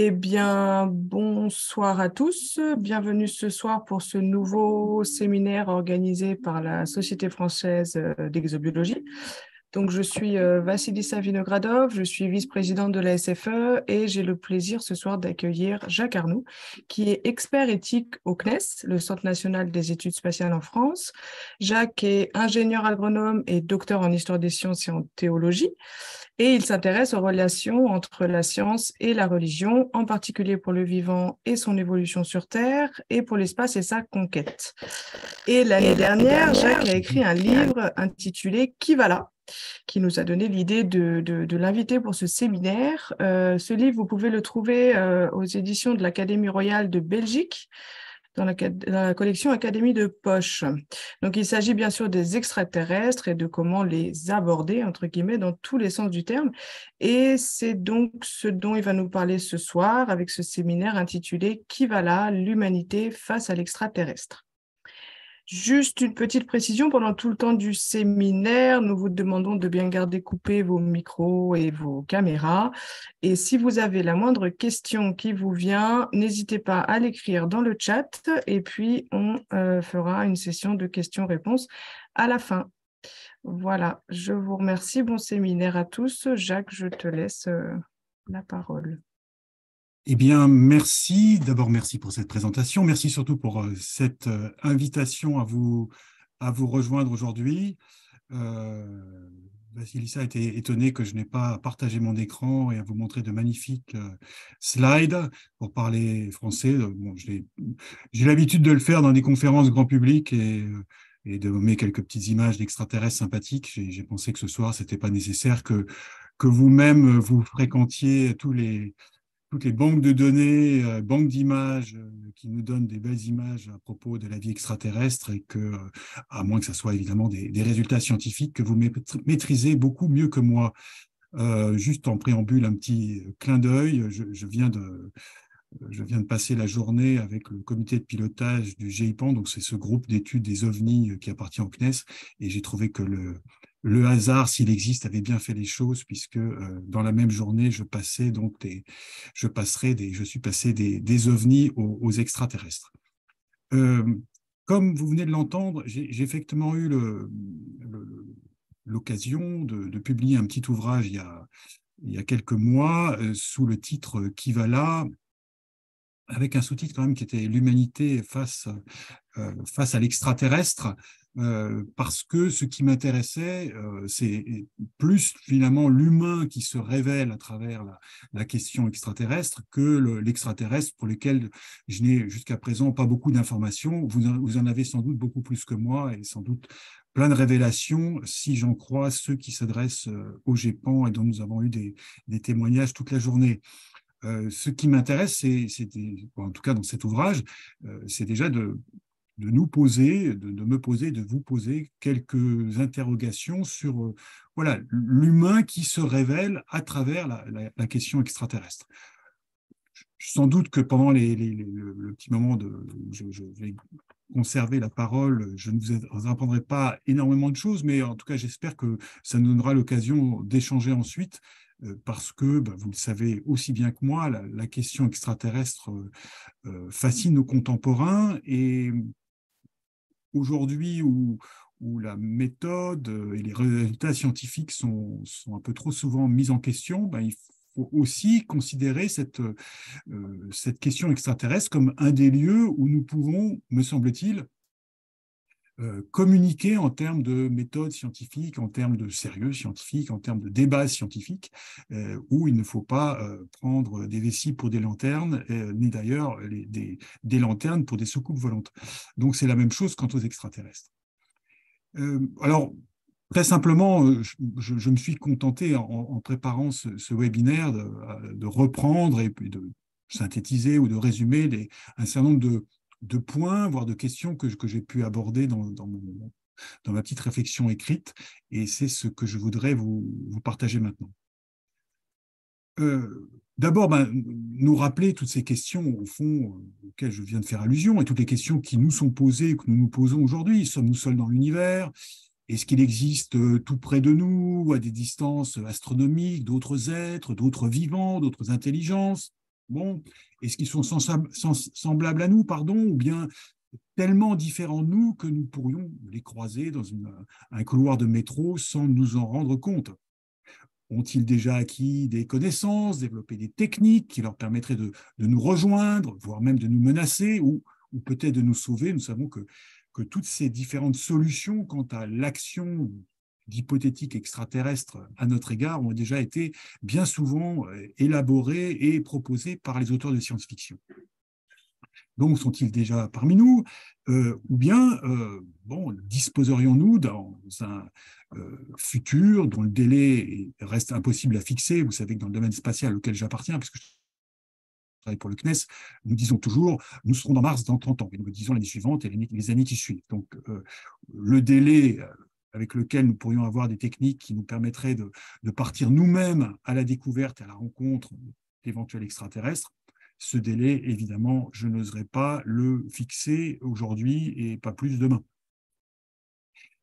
Eh bien, bonsoir à tous. Bienvenue ce soir pour ce nouveau séminaire organisé par la Société française d'exobiologie. Donc, je suis Vassilissa Vinogradov, je suis vice-présidente de la SFE et j'ai le plaisir ce soir d'accueillir Jacques Arnoux, qui est expert éthique au CNES, le Centre national des études spatiales en France. Jacques est ingénieur agronome et docteur en histoire des sciences et en théologie. Et il s'intéresse aux relations entre la science et la religion, en particulier pour le vivant et son évolution sur Terre, et pour l'espace et sa conquête. Et l'année dernière, Jacques a écrit un livre intitulé Qui va là, qui nous a donné l'idée de l'inviter pour ce séminaire. Ce livre, vous pouvez le trouver aux éditions de l'Académie royale de Belgique, dans la collection Académie de Poche. Donc, il s'agit bien sûr des extraterrestres et de comment les aborder, entre guillemets, dans tous les sens du terme. Et c'est donc ce dont il va nous parler ce soir avec ce séminaire intitulé Qui va là, l'humanité face à l'extraterrestre. Juste une petite précision, pendant tout le temps du séminaire, nous vous demandons de bien garder coupés vos micros et vos caméras. Et si vous avez la moindre question qui vous vient, n'hésitez pas à l'écrire dans le chat et puis on fera une session de questions-réponses à la fin. Voilà, je vous remercie. Bon séminaire à tous. Jacques, je te laisse la parole. Eh bien, merci. D'abord, merci pour cette présentation. Merci surtout pour cette invitation à vous rejoindre aujourd'hui. Vassilissa était étonné que je n'ai pas partagé mon écran et à vous montrer de magnifiques slides pour parler français. Bon, j'ai l'habitude de le faire dans des conférences grand public et de mettre quelques petites images d'extraterrestres sympathiques. J'ai pensé que ce soir, c'était pas nécessaire que vous-même vous fréquentiez toutes les banques de données, banques d'images qui nous donnent des belles images à propos de la vie extraterrestre et que, à moins que ce soit évidemment des résultats scientifiques que vous maîtrisez beaucoup mieux que moi. Juste en préambule, un petit clin d'œil, je viens de passer la journée avec le comité de pilotage du GEIPAN, donc c'est ce groupe d'études des ovnis qui appartient au CNES, et j'ai trouvé que le hasard, s'il existe, avait bien fait les choses, puisque dans la même journée, je suis passé des ovnis aux extraterrestres. Euh, Comme vous venez de l'entendre, j'ai effectivement eu l'occasion de publier un petit ouvrage il y a quelques mois sous le titre Qui va là, avec un sous-titre quand même qui était l'humanité face à l'extraterrestre, parce que ce qui m'intéressait, c'est plus finalement l'humain qui se révèle à travers la question extraterrestre que l'extraterrestre pour lequel je n'ai jusqu'à présent pas beaucoup d'informations. Vous en avez sans doute beaucoup plus que moi et sans doute plein de révélations si j'en crois ceux qui s'adressent au GEPAN et dont nous avons eu des témoignages toute la journée. Ce qui m'intéresse, en tout cas dans cet ouvrage, c'est déjà de nous poser, de me poser, de vous poser quelques interrogations sur voilà, l'humain qui se révèle à travers la question extraterrestre. Sans doute que pendant le petit moment où je vais conserver la parole, je ne vous apprendrai pas énormément de choses, mais en tout cas, j'espère que ça nous donnera l'occasion d'échanger ensuite, parce que, vous le savez aussi bien que moi, la question extraterrestre fascine nos contemporains, et aujourd'hui où la méthode et les résultats scientifiques sont un peu trop souvent mis en question, il faut aussi considérer cette question extraterrestre comme un des lieux où nous pouvons, me semble-t-il, communiquer en termes de méthodes scientifiques, en termes de sérieux scientifique, en termes de débat scientifique, où il ne faut pas prendre des vessies pour des lanternes, ni d'ailleurs des lanternes pour des soucoupes volantes. Donc c'est la même chose quant aux extraterrestres. Alors, très simplement, je me suis contenté en préparant ce webinaire de reprendre et puis de synthétiser ou de résumer un certain nombre de points, voire de questions que j'ai pu aborder dans ma petite réflexion écrite, et c'est ce que je voudrais vous partager maintenant. D'abord, nous rappeler toutes ces questions, au fond, auxquelles je viens de faire allusion, et toutes les questions qui nous sont posées, que nous nous posons aujourd'hui. Sommes-nous seuls dans l'univers ? Est-ce qu'il existe tout près de nous, à des distances astronomiques, d'autres êtres, d'autres vivants, d'autres intelligences ? Bon, est-ce qu'ils sont semblables à nous, pardon, ou bien tellement différents de nous que nous pourrions les croiser dans un couloir de métro sans nous en rendre compte? Ont-ils déjà acquis des connaissances, développé des techniques qui leur permettraient de nous rejoindre, voire même de nous menacer ou peut-être de nous sauver? Nous savons que toutes ces différentes solutions quant à l'action d'hypothétiques extraterrestres à notre égard ont déjà été bien souvent élaborées et proposées par les auteurs de science-fiction. Donc, sont-ils déjà parmi nous ou bien, bon, disposerions-nous dans un futur dont le délai reste impossible à fixer? Vous savez que dans le domaine spatial auquel j'appartiens, puisque je travaille pour le CNES, nous disons toujours, nous serons dans Mars dans 30 ans, et nous le disons l'année suivante et les années qui suivent. Donc, le délai avec lequel nous pourrions avoir des techniques qui nous permettraient de partir nous-mêmes à la découverte et à la rencontre d'éventuels extraterrestres, ce délai, évidemment, je n'oserais pas le fixer aujourd'hui et pas plus demain.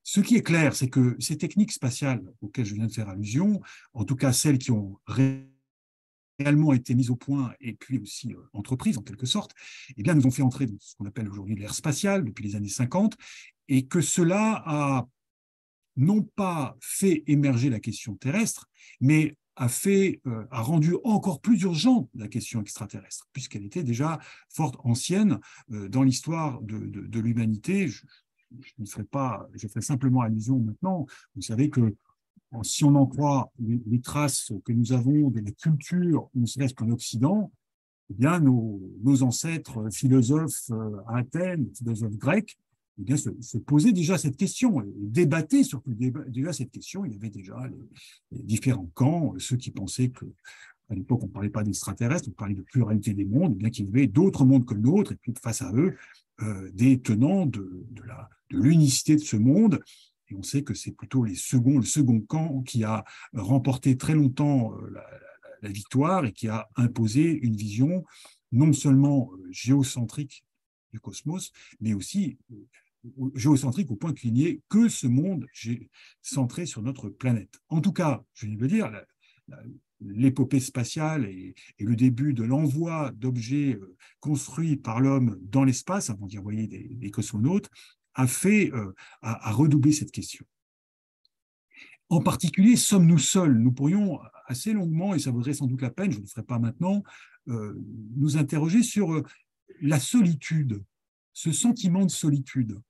Ce qui est clair, c'est que ces techniques spatiales auxquelles je viens de faire allusion, en tout cas celles qui ont réellement été mises au point et puis aussi entreprises en quelque sorte, eh bien, nous ont fait entrer dans ce qu'on appelle aujourd'hui l'ère spatiale depuis les années 50, et que cela a non pas fait émerger la question terrestre, mais a rendu encore plus urgente la question extraterrestre, puisqu'elle était déjà fort ancienne dans l'histoire de l'humanité. Je ferai simplement allusion maintenant. Vous savez que si on en croit les traces que nous avons de la culture, ne serait-ce qu'en Occident, eh bien, nos ancêtres philosophes à Athènes, philosophes grecs, eh bien, se posaient déjà cette question, et débattaient surtout déjà cette question. Il y avait déjà les différents camps, ceux qui pensaient que, à l'époque, on ne parlait pas d'extraterrestres, on parlait de pluralité des mondes, eh bien qu'il y avait d'autres mondes que le nôtre, et puis face à eux, des tenants de l'unicité de ce monde. Et on sait que c'est plutôt le second camp qui a remporté très longtemps la victoire et qui a imposé une vision non seulement géocentrique du cosmos, mais aussi géocentrique au point qu'il n'y ait que ce monde centré sur notre planète. En tout cas, je viens de le dire, l'épopée spatiale et le début de l'envoi d'objets construits par l'homme dans l'espace, avant d'y envoyer des cosmonautes, a redoublé cette question. En particulier, sommes-nous seuls? Nous pourrions assez longuement, et ça vaudrait sans doute la peine, je ne le ferai pas maintenant, nous interroger sur la solitude, ce sentiment de solitude.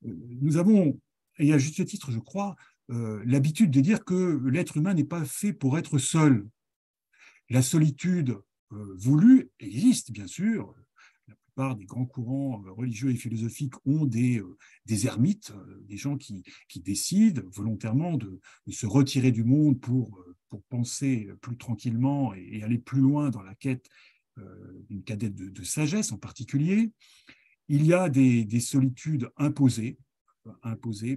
Nous avons, et à juste titre, je crois, l'habitude de dire que l'être humain n'est pas fait pour être seul. La solitude voulue existe, bien sûr. La plupart des grands courants religieux et philosophiques ont des ermites, des gens qui décident volontairement de se retirer du monde pour penser plus tranquillement et aller plus loin dans la quête d'une quête de sagesse en particulier. Il y a des solitudes imposées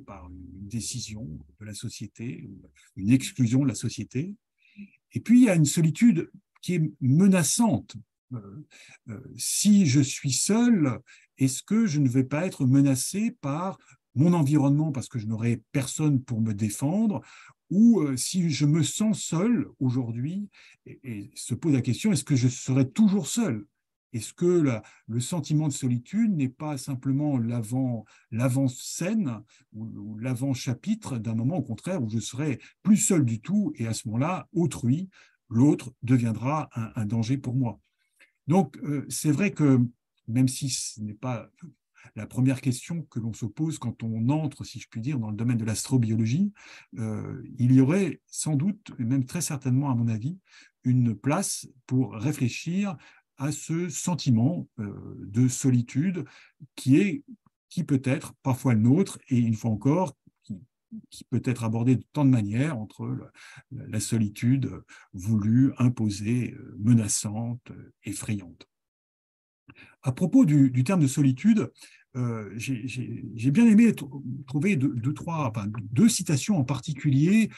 par une décision de la société, une exclusion de la société. Et puis, il y a une solitude qui est menaçante. Si je suis seul, est-ce que je ne vais pas être menacé par mon environnement parce que je n'aurai personne pour me défendre, ou si je me sens seul aujourd'hui, et se pose la question, est-ce que je serai toujours seul? Est-ce que le sentiment de solitude n'est pas simplement l'avant-scène ou l'avant-chapitre d'un moment, au contraire, où je serai plus seul du tout, et à ce moment-là, autrui, l'autre, deviendra un danger pour moi. Donc, c'est vrai que, même si ce n'est pas la première question que l'on se pose quand on entre, si je puis dire, dans le domaine de l'astrobiologie, il y aurait sans doute, et même très certainement à mon avis, une place pour réfléchir à ce sentiment de solitude qui peut être parfois le nôtre, et une fois encore, qui peut être abordé de tant de manières, entre la solitude voulue, imposée, menaçante, effrayante. À propos du terme de solitude, j'ai bien aimé trouver deux citations en particulier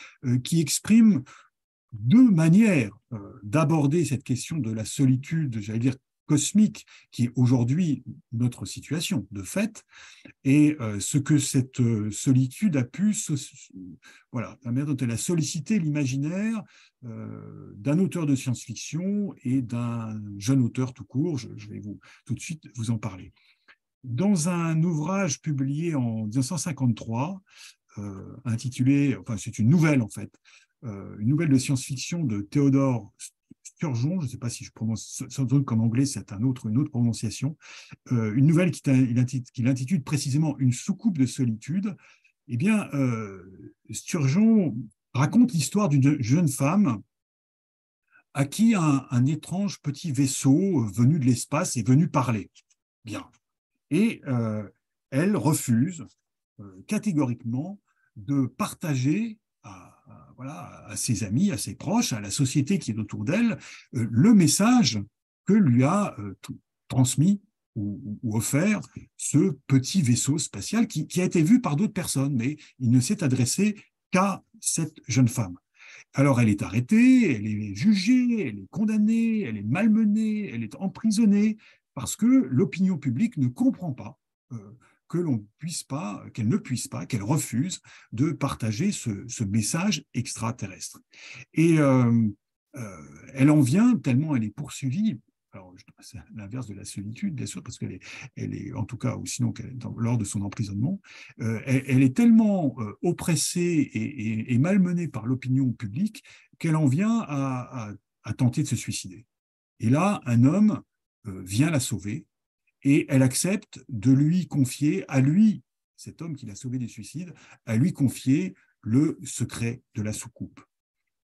qui expriment deux manières d'aborder cette question de la solitude, j'allais dire cosmique qui est aujourd'hui notre situation de fait, et ce que cette solitude a pu, voilà, la manière dont elle a sollicité l'imaginaire d'un auteur de science-fiction et d'un jeune auteur tout court. Je vais tout de suite vous en parler. Dans un ouvrage publié en 1953, intitulé, enfin c'est une nouvelle en fait, une nouvelle de science-fiction de Théodore Sturgeon, je ne sais pas si je prononce, sans doute qu'en anglais c'est une autre prononciation, une nouvelle qu'il intitule précisément Une soucoupe de solitude. Eh bien, Sturgeon raconte l'histoire d'une jeune femme à qui un étrange petit vaisseau venu de l'espace est venu parler. Bien. Et elle refuse catégoriquement de partager voilà, à ses amis, à ses proches, à la société qui est autour d'elle, le message que lui a transmis ou offert ce petit vaisseau spatial qui a été vu par d'autres personnes, mais il ne s'est adressé qu'à cette jeune femme. Alors elle est arrêtée, elle est jugée, elle est condamnée, elle est malmenée, elle est emprisonnée, parce que l'opinion publique ne comprend pas qu'elle ne puisse pas, qu'elle refuse de partager ce message extraterrestre. Et elle en vient tellement elle est poursuivie. Alors, c'est l'inverse de la solitude, bien sûr, parce elle est en tout cas, ou sinon lors de son emprisonnement, elle est tellement oppressée et malmenée par l'opinion publique qu'elle en vient à tenter de se suicider. Et là, un homme vient la sauver et elle accepte de lui confier, à lui, cet homme qui l'a sauvé du suicide, à lui confier le secret de la soucoupe.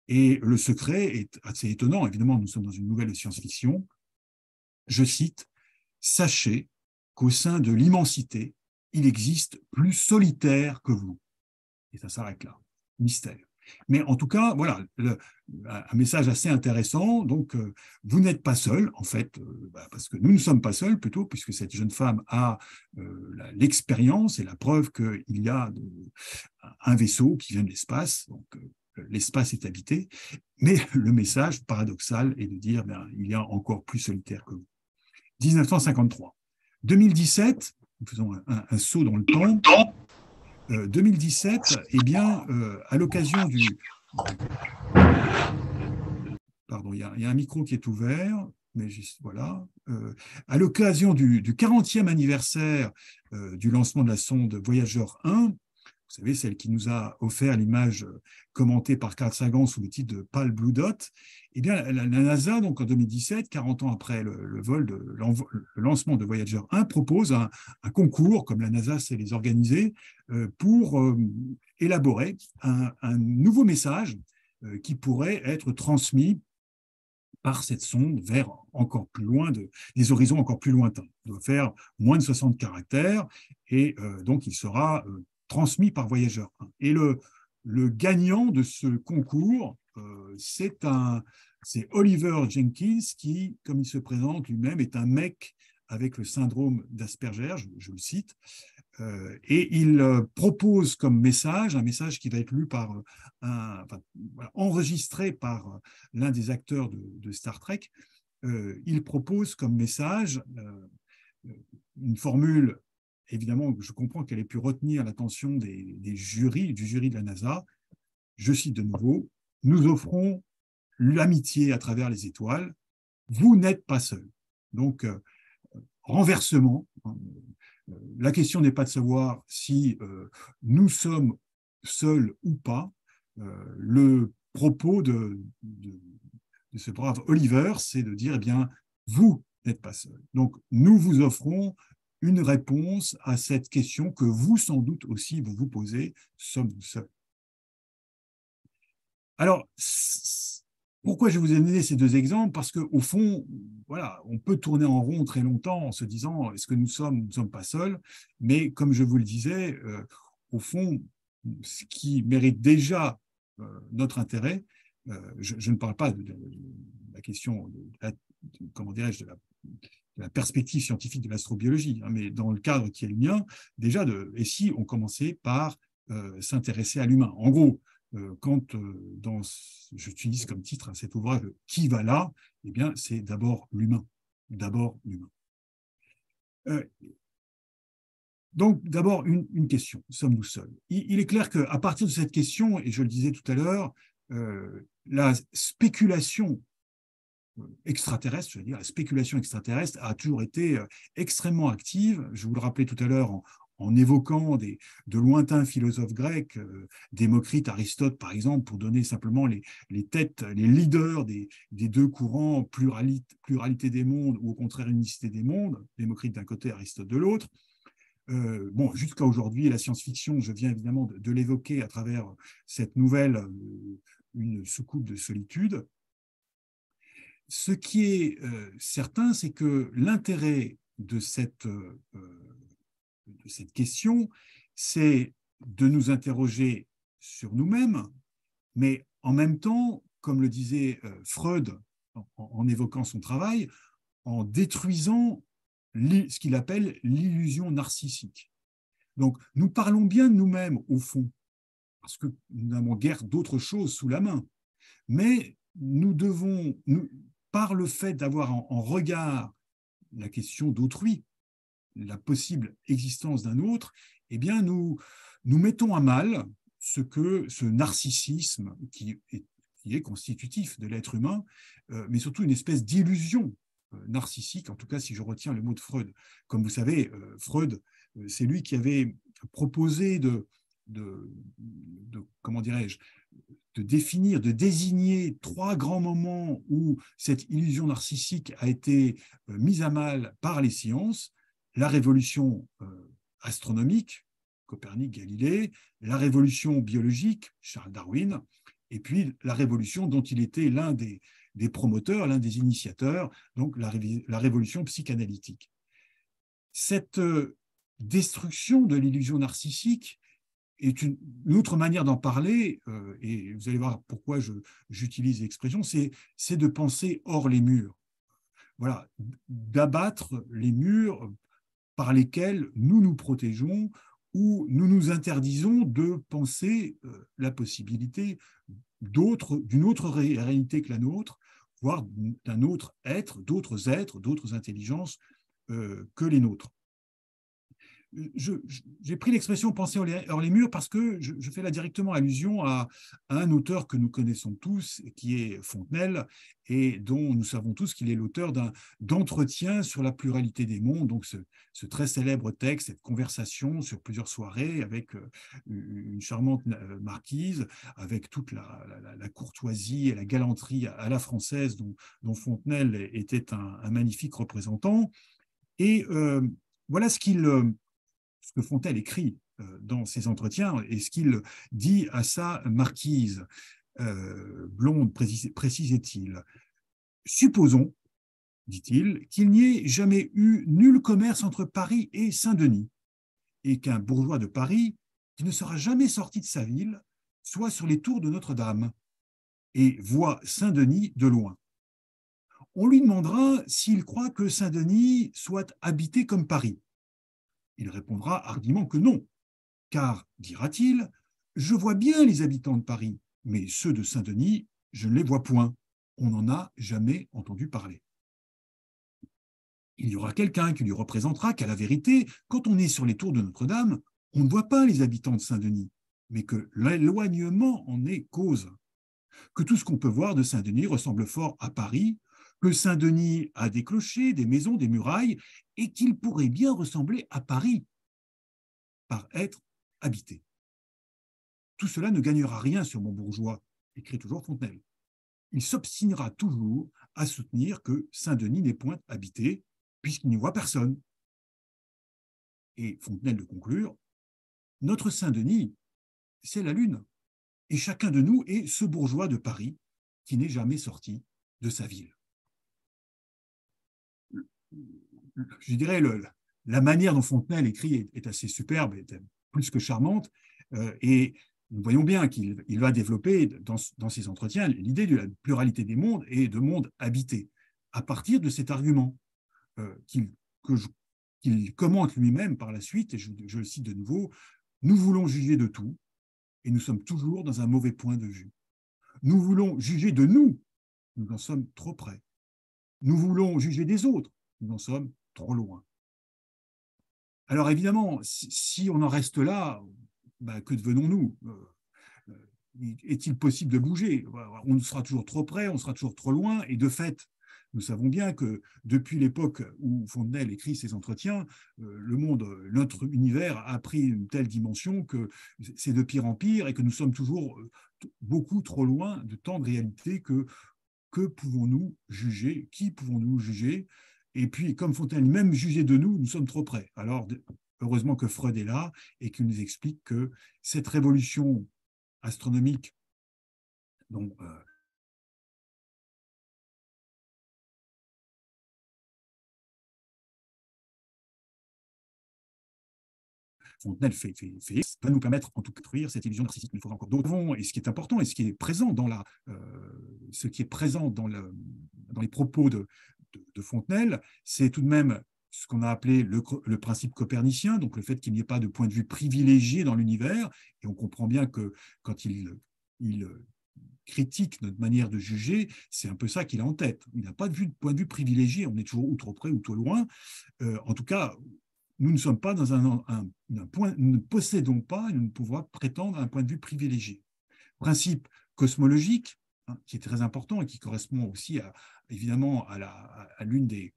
Et le secret est assez étonnant, évidemment, nous sommes dans une nouvelle de science-fiction. Je cite, « Sachez qu'au sein de l'immensité, il existe plus solitaire que vous. » Et ça s'arrête là, mystère. Mais en tout cas, voilà, un message assez intéressant. Donc, vous n'êtes pas seul, en fait, parce que nous ne sommes pas seuls, plutôt, puisque cette jeune femme a l'expérience et la preuve qu'il y a un vaisseau qui vient de l'espace. Donc, l'espace est habité. Mais le message paradoxal est de dire il y a encore plus solitaire que vous. 1953. 2017, nous faisons un saut dans le temps. 2017, eh bien, à l'occasion du... Pardon, il y a un micro qui est ouvert, mais juste, voilà. À l'occasion du 40e anniversaire du lancement de la sonde Voyager 1, vous savez, celle qui nous a offert l'image commentée par Carl Sagan sous le titre de Pale Blue Dot, eh bien, la NASA, donc en 2017, 40 ans après le lancement de Voyager 1, propose un concours, comme la NASA sait les organiser, pour élaborer un nouveau message qui pourrait être transmis par cette sonde vers encore plus loin, des horizons encore plus lointains. Il doit faire moins de 60 caractères et donc il sera transmis par Voyager 1. Et le gagnant de ce concours, c'est Oliver Jenkins qui, comme il se présente lui-même, est un mec avec le syndrome d'Asperger, je le cite, et il propose comme message, un message qui va être lu par enregistré par l'un des acteurs de Star Trek, il propose comme message une formule, évidemment, je comprends qu'elle ait pu retenir l'attention du jury de la NASA. Je cite de nouveau, « Nous offrons l'amitié à travers les étoiles, vous n'êtes pas seul. » Donc, renversement, la question n'est pas de savoir si nous sommes seuls ou pas. Le propos de ce brave Oliver, c'est de dire, eh bien, vous n'êtes pas seul. Donc, nous vous offrons une réponse à cette question que vous, sans doute aussi, vous vous posez, sommes-nous seuls? Alors, pourquoi je vous ai donné ces deux exemples? Parce qu'au fond, voilà, on peut tourner en rond très longtemps en se disant, est-ce que nous ne sommes pas seuls? Mais comme je vous le disais, au fond, ce qui mérite déjà notre intérêt, je ne parle pas de la question, comment dirais-je, de la perspective scientifique de l'astrobiologie, hein, mais dans le cadre qui est le mien, déjà, et si on commençait par s'intéresser à l'humain. En gros, quand j'utilise comme titre cet ouvrage « Qui va là ?» eh bien, c'est d'abord l'humain. d'abord l'humain. Donc, d'abord, une question. Sommes-nous seuls? Il est clair qu'à partir de cette question, et je le disais tout à l'heure, la spéculation extraterrestre, je veux dire, la spéculation extraterrestre a toujours été extrêmement active. Je vous le rappelais tout à l'heure en évoquant de lointains philosophes grecs, Démocrite, Aristote, par exemple, pour donner simplement les têtes, les leaders des deux courants, pluralité des mondes ou au contraire unicité des mondes, Démocrite d'un côté, Aristote de l'autre. Bon, jusqu'à aujourd'hui, la science-fiction, je viens évidemment de l'évoquer à travers cette nouvelle, une soucoupe de solitude. Ce qui est certain, c'est que l'intérêt de cette question, c'est de nous interroger sur nous-mêmes, mais en même temps, comme le disait Freud en évoquant son travail, en détruisant ce qu'il appelle l'illusion narcissique. Donc, nous parlons bien de nous-mêmes, au fond, parce que nous n'avons guère d'autre chose sous la main. Mais nous devons, par le fait d'avoir en regard la question d'autrui, la possible existence d'un autre, eh bien, nous mettons à mal ce narcissisme qui est constitutif de l'être humain, mais surtout une espèce d'illusion narcissique, en tout cas si je retiens le mot de Freud. Comme vous savez, Freud, c'est lui qui avait proposé comment dirais-je, de définir, de désigner 3 grands moments où cette illusion narcissique a été mise à mal par les sciences: la révolution astronomique, Copernic, Galilée, la révolution biologique, Charles Darwin, et puis la révolution dont il était l'un des promoteurs, l'un des initiateurs, donc la révolution psychanalytique. Cette destruction de l'illusion narcissique est une autre manière d'en parler, et vous allez voir pourquoi j'utilise l'expression, c'est de penser hors les murs. Voilà, d'abattre les murs par lesquels nous nous protégeons ou nous nous interdisons de penser la possibilité d'une autre réalité que la nôtre, voire d'un autre être, d'autres intelligences que les nôtres. J'ai pris l'expression penser hors les murs parce que je fais là directement allusion à un auteur que nous connaissons tous, qui est Fontenelle, et dont nous savons tous qu'il est l'auteur d'Entretien sur la pluralité des mondes, donc ce très célèbre texte, cette conversation sur plusieurs soirées avec une charmante marquise, avec toute la courtoisie et la galanterie à la française dont Fontenelle était un magnifique représentant. Et voilà ce que Fontenelle écrit dans ses entretiens et ce qu'il dit à sa marquise. Blonde, précisait-il. Supposons, dit-il, qu'il n'y ait jamais eu nul commerce entre Paris et Saint-Denis, et qu'un bourgeois de Paris, qui ne sera jamais sorti de sa ville, soit sur les tours de Notre-Dame et voit Saint-Denis de loin. On lui demandera s'il croit que Saint-Denis soit habité comme Paris. Il répondra hardiment que non, car, dira-t-il, je vois bien les habitants de Paris, mais ceux de Saint-Denis, je ne les vois point. On n'en a jamais entendu parler. Il y aura quelqu'un qui lui représentera qu'à la vérité, quand on est sur les tours de Notre-Dame, on ne voit pas les habitants de Saint-Denis, mais que l'éloignement en est cause. Que tout ce qu'on peut voir de Saint-Denis ressemble fort à Paris, que Saint-Denis a des clochers, des maisons, des murailles, et qu'il pourrait bien ressembler à Paris par être habité. Tout cela ne gagnera rien sur mon bourgeois, écrit toujours Fontenelle. Il s'obstinera toujours à soutenir que Saint-Denis n'est point habité, puisqu'il n'y voit personne. Et Fontenelle de conclure, notre Saint-Denis, c'est la Lune, et chacun de nous est ce bourgeois de Paris qui n'est jamais sorti de sa ville. Je dirais, la manière dont Fontenelle écrit est assez superbe, est plus que charmante, et nous voyons bien qu'il va développer dans ses entretiens l'idée de la pluralité des mondes et de mondes habités, à partir de cet argument qu'il commente lui-même par la suite, et je le cite de nouveau, « Nous voulons juger de tout, et nous sommes toujours dans un mauvais point de vue. Nous voulons juger de nous, nous en sommes trop près. Nous voulons juger des autres, nous en sommes trop loin. Alors évidemment, si on en reste là, que devenons-nous? Est-il possible de bouger? On sera toujours trop près, on sera toujours trop loin, et de fait, nous savons bien que depuis l'époque où Fontenelle écrit ses entretiens, le monde, notre univers a pris une telle dimension que c'est de pire en pire et que nous sommes toujours beaucoup trop loin de tant de réalité que pouvons-nous juger? Qui pouvons-nous juger? Et puis, comme Fontenelle même jugeait de nous, nous sommes trop près. Alors, heureusement que Freud est là et qu'il nous explique que cette révolution astronomique, donc, Fontenelle va nous permettre en tout cas de détruire cette illusion narcissique. Il faudra encore d'autres. Et ce qui est important et ce qui est présent dans, dans les propos de Fontenelle, c'est tout de même ce qu'on a appelé le principe copernicien, donc le fait qu'il n'y ait pas de point de vue privilégié dans l'univers. Et on comprend bien que quand il critique notre manière de juger, c'est un peu ça qu'il a en tête. Il n'a pas de point de vue privilégié, on est toujours ou trop près ou trop loin. En tout cas, nous ne sommes pas dans un point, nous ne possédons pas, nous ne pouvons pas prétendre à un point de vue privilégié. Principe cosmologique, qui est très important et qui correspond aussi évidemment à l'une des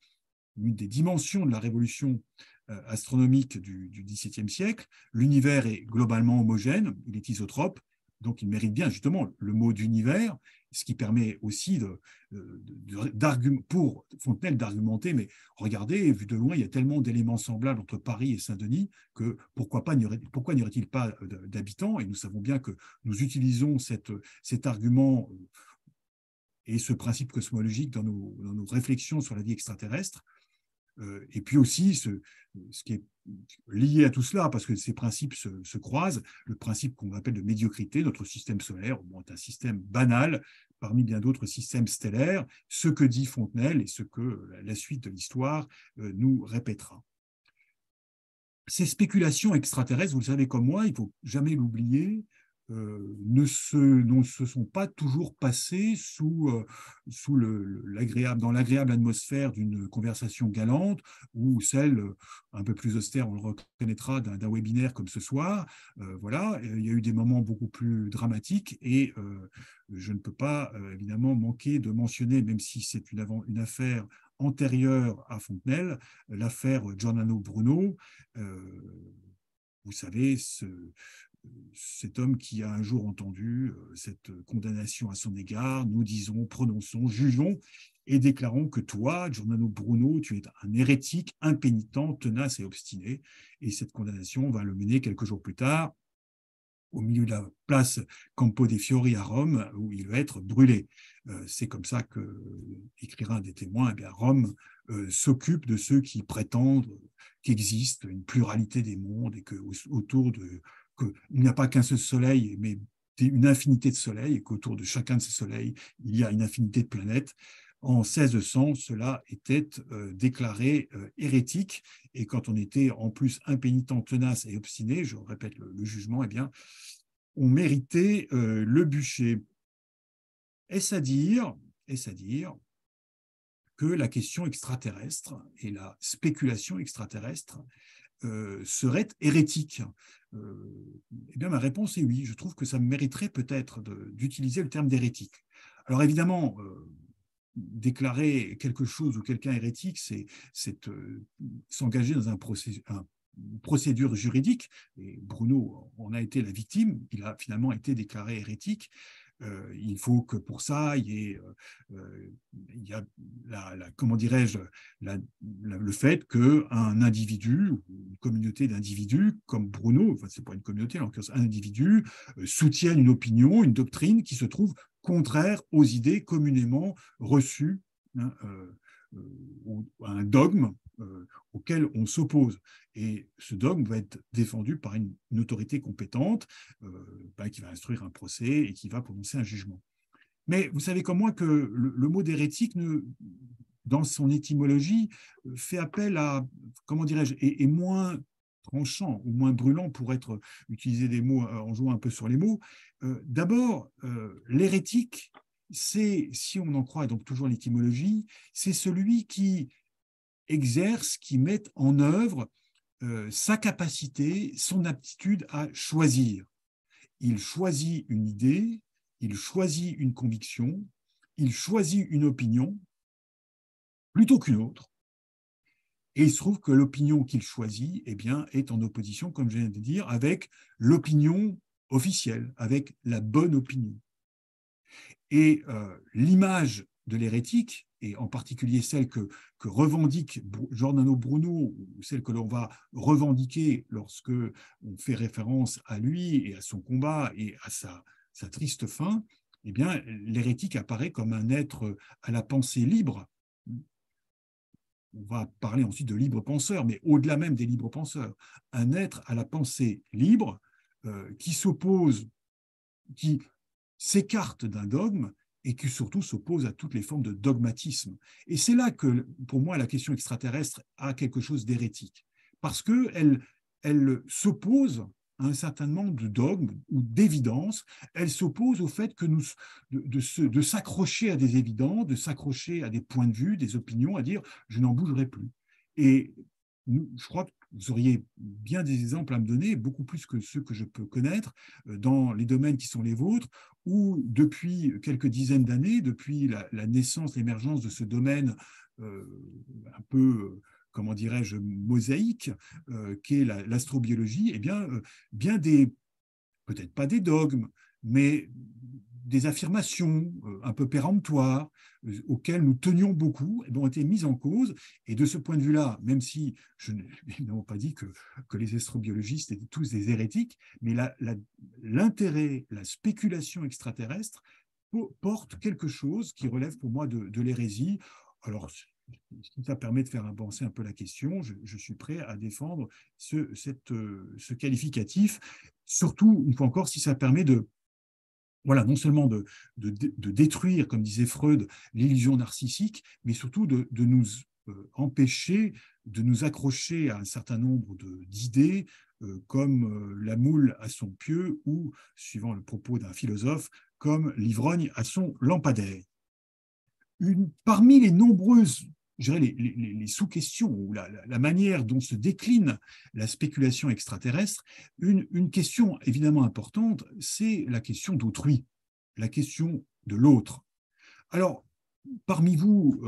dimensions de la révolution astronomique du XVIIe siècle. L'univers est globalement homogène, il est isotrope, donc il mérite bien justement le mot d'univers, ce qui permet aussi pour Fontenelle d'argumenter, mais regardez, vu de loin, il y a tellement d'éléments semblables entre Paris et Saint-Denis que pourquoi n'y aurait-il pas d'habitants? Et nous savons bien que nous utilisons cet argument et ce principe cosmologique dans nos réflexions sur la vie extraterrestre. Et puis aussi, ce qui est lié à tout cela, parce que ces principes se croisent, le principe qu'on appelle de médiocrité, notre système solaire est un système banal parmi bien d'autres systèmes stellaires, ce que dit Fontenelle et ce que la suite de l'histoire nous répétera. Ces spéculations extraterrestres, vous le savez comme moi, il ne faut jamais l'oublier, ne se sont pas toujours passées dans l'agréable atmosphère d'une conversation galante ou celle un peu plus austère, on le reconnaîtra, d'un webinaire comme ce soir. Voilà, il y a eu des moments beaucoup plus dramatiques et je ne peux pas évidemment manquer de mentionner, même si c'est une affaire antérieure à Fontenelle, l'affaire Giordano Bruno. Vous savez, cet homme qui a un jour entendu cette condamnation à son égard, nous disons, prononçons, jugeons et déclarons que toi, Giordano Bruno, tu es un hérétique, impénitent, tenace et obstiné. Et cette condamnation va le mener quelques jours plus tard au milieu de la place Campo dei Fiori à Rome, où il va être brûlé. C'est comme ça que, écrira un des témoins, eh bien, Rome s'occupe de ceux qui prétendent qu'existe une pluralité des mondes et qu'autour qu'il n'y a pas qu'un seul soleil, mais une infinité de soleils, et qu'autour de chacun de ces soleils, il y a une infinité de planètes. En 1600, cela était déclaré hérétique, et quand on était en plus impénitent, tenace et obstiné, je répète le jugement, eh bien, on méritait le bûcher. Est-ce à dire que la question extraterrestre et la spéculation extraterrestre serait hérétique? Eh bien, ma réponse est oui. Je trouve que ça mériterait peut-être d'utiliser le terme d'hérétique. Alors évidemment, déclarer quelque chose ou quelqu'un hérétique, c'est s'engager dans une procédure juridique. Et Bruno en a été la victime. Il a finalement été déclaré hérétique. Il faut que pour ça, il y a comment dirais-je, le fait qu'un individu, une communauté d'individus comme Bruno, enfin c'est pas une communauté, en un individu, soutienne une opinion, une doctrine qui se trouve contraire aux idées communément reçues, hein, un dogme auquel on s'oppose. Et ce dogme va être défendu par une autorité compétente qui va instruire un procès et qui va prononcer un jugement. Mais vous savez comme moi que le mot d'hérétique, dans son étymologie, fait appel à, comment dirais-je, est moins tranchant ou moins brûlant pour utiliser des mots en jouant un peu sur les mots. D'abord, l'hérétique, c'est, si on en croit donc toujours l'étymologie, c'est celui qui exerce, qui met en œuvre sa capacité, son aptitude à choisir. Il choisit une idée, il choisit une conviction, il choisit une opinion plutôt qu'une autre. Et il se trouve que l'opinion qu'il choisit eh bien, est en opposition, comme je viens de dire, avec l'opinion officielle, avec la bonne opinion. Et l'image de l'hérétique, et en particulier celle que revendique Giordano Bruno, ou celle que l'on va revendiquer lorsque on fait référence à lui et à son combat et à sa triste fin, eh bien, l'hérétique apparaît comme un être à la pensée libre. On va parler ensuite de libre penseur, mais au-delà même des libres penseurs, un être à la pensée libre qui s'oppose, qui s'écarte d'un dogme et qui surtout s'oppose à toutes les formes de dogmatisme. Et c'est là que, pour moi, la question extraterrestre a quelque chose d'hérétique, parce qu'elle s'oppose à un certain nombre de dogmes ou d'évidences. Elle s'oppose au fait que de s'accrocher à des évidences, de s'accrocher à des points de vue, des opinions, à dire « je n'en bougerai plus ». Et je crois que vous auriez bien des exemples à me donner, beaucoup plus que ceux que je peux connaître, dans les domaines qui sont les vôtres, où depuis quelques dizaines d'années, depuis la naissance, l'émergence de ce domaine un peu, comment dirais-je, mosaïque, qu'est l'astrobiologie, eh bien des, peut-être pas des dogmes, mais des affirmations un peu péremptoires auxquelles nous tenions beaucoup ont été mises en cause. Et de ce point de vue-là, même si je n'ai évidemment pas dit que les astrobiologistes étaient tous des hérétiques, mais l'intérêt, la spéculation extraterrestre porte quelque chose qui relève pour moi de l'hérésie. Alors, si ça permet de faire avancer un peu la question, je suis prêt à défendre ce qualificatif, surtout, une fois encore, si ça permet de, voilà, non seulement de détruire, comme disait Freud, l'illusion narcissique, mais surtout de nous empêcher de nous accrocher à un certain nombre d'idées, comme la moule à son pieu, ou, suivant le propos d'un philosophe, comme l'ivrogne à son lampadaire. Parmi les nombreuses, je dirais, les sous-questions ou la manière dont se décline la spéculation extraterrestre, une question évidemment importante, c'est la question d'autrui, la question de l'autre. Alors, parmi vous,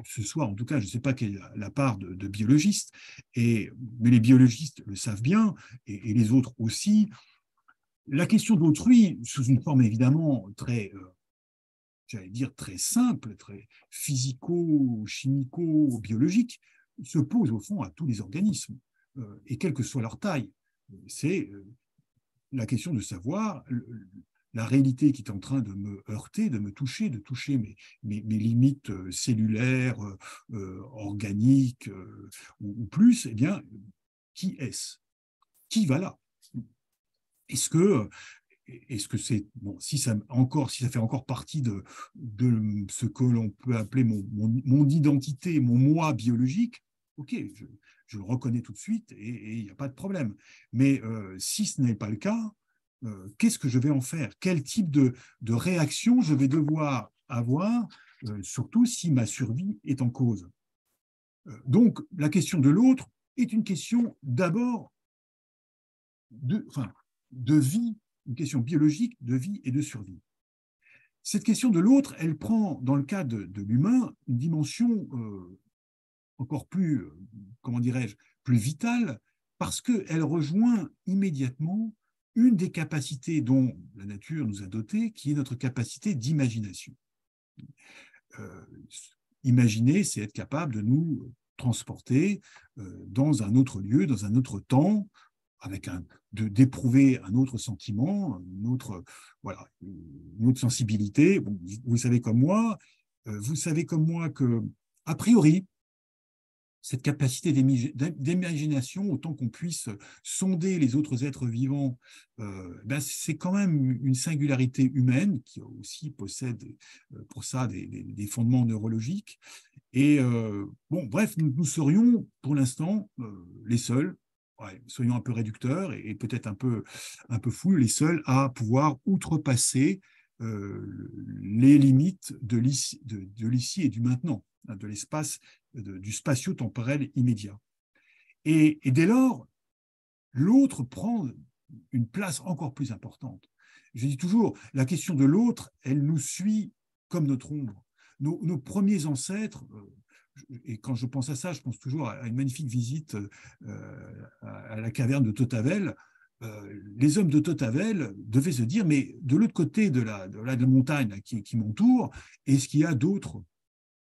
ce soir, en tout cas, je ne sais pas quelle est la part de biologistes, mais les biologistes le savent bien, et les autres aussi, la question d'autrui, sous une forme évidemment très j'allais dire très simple, très physico-chimico-biologique, se pose au fond à tous les organismes, et quelle que soit leur taille. C'est la question de savoir la réalité qui est en train de me heurter, de me toucher, de toucher mes limites cellulaires, organiques ou plus, eh bien, qui est-ce? Qui va là? Est-ce que c'est, bon, si ça fait encore partie de ce que l'on peut appeler mon identité, mon moi biologique, ok, je le reconnais tout de suite et il n'y a pas de problème. Mais si ce n'est pas le cas, qu'est-ce que je vais en faire? Quel type de réaction je vais devoir avoir, surtout si ma survie est en cause? Donc, la question de l'autre est une question d'abord de vie, une question biologique de vie et de survie. Cette question de l'autre, elle prend, dans le cas de l'humain, une dimension encore plus, comment dirais-je, plus vitale, parce qu'elle rejoint immédiatement une des capacités dont la nature nous a dotés, qui est notre capacité d'imagination. Imaginer, c'est être capable de nous transporter dans un autre lieu, dans un autre temps, avec d'éprouver un autre sentiment, une autre sensibilité. Bon, vous savez comme moi que, a priori, cette capacité d'imagination, autant qu'on puisse sonder les autres êtres vivants, c'est quand même une singularité humaine qui aussi possède pour ça des fondements neurologiques. Et bref, nous serions pour l'instant les seuls, soyons un peu réducteurs et peut-être un peu fous, les seuls à pouvoir outrepasser les limites de l'ici et du maintenant, de l'espace du spatio-temporel immédiat. Et dès lors, l'autre prend une place encore plus importante. Je dis toujours, la question de l'autre, elle nous suit comme notre ombre. Nos premiers ancêtres, et quand je pense à ça, je pense toujours à une magnifique visite à la caverne de Totavel. Les hommes de Totavel devaient se dire, mais de l'autre côté de la montagne là, qui m'entoure, est-ce qu'il y a d'autres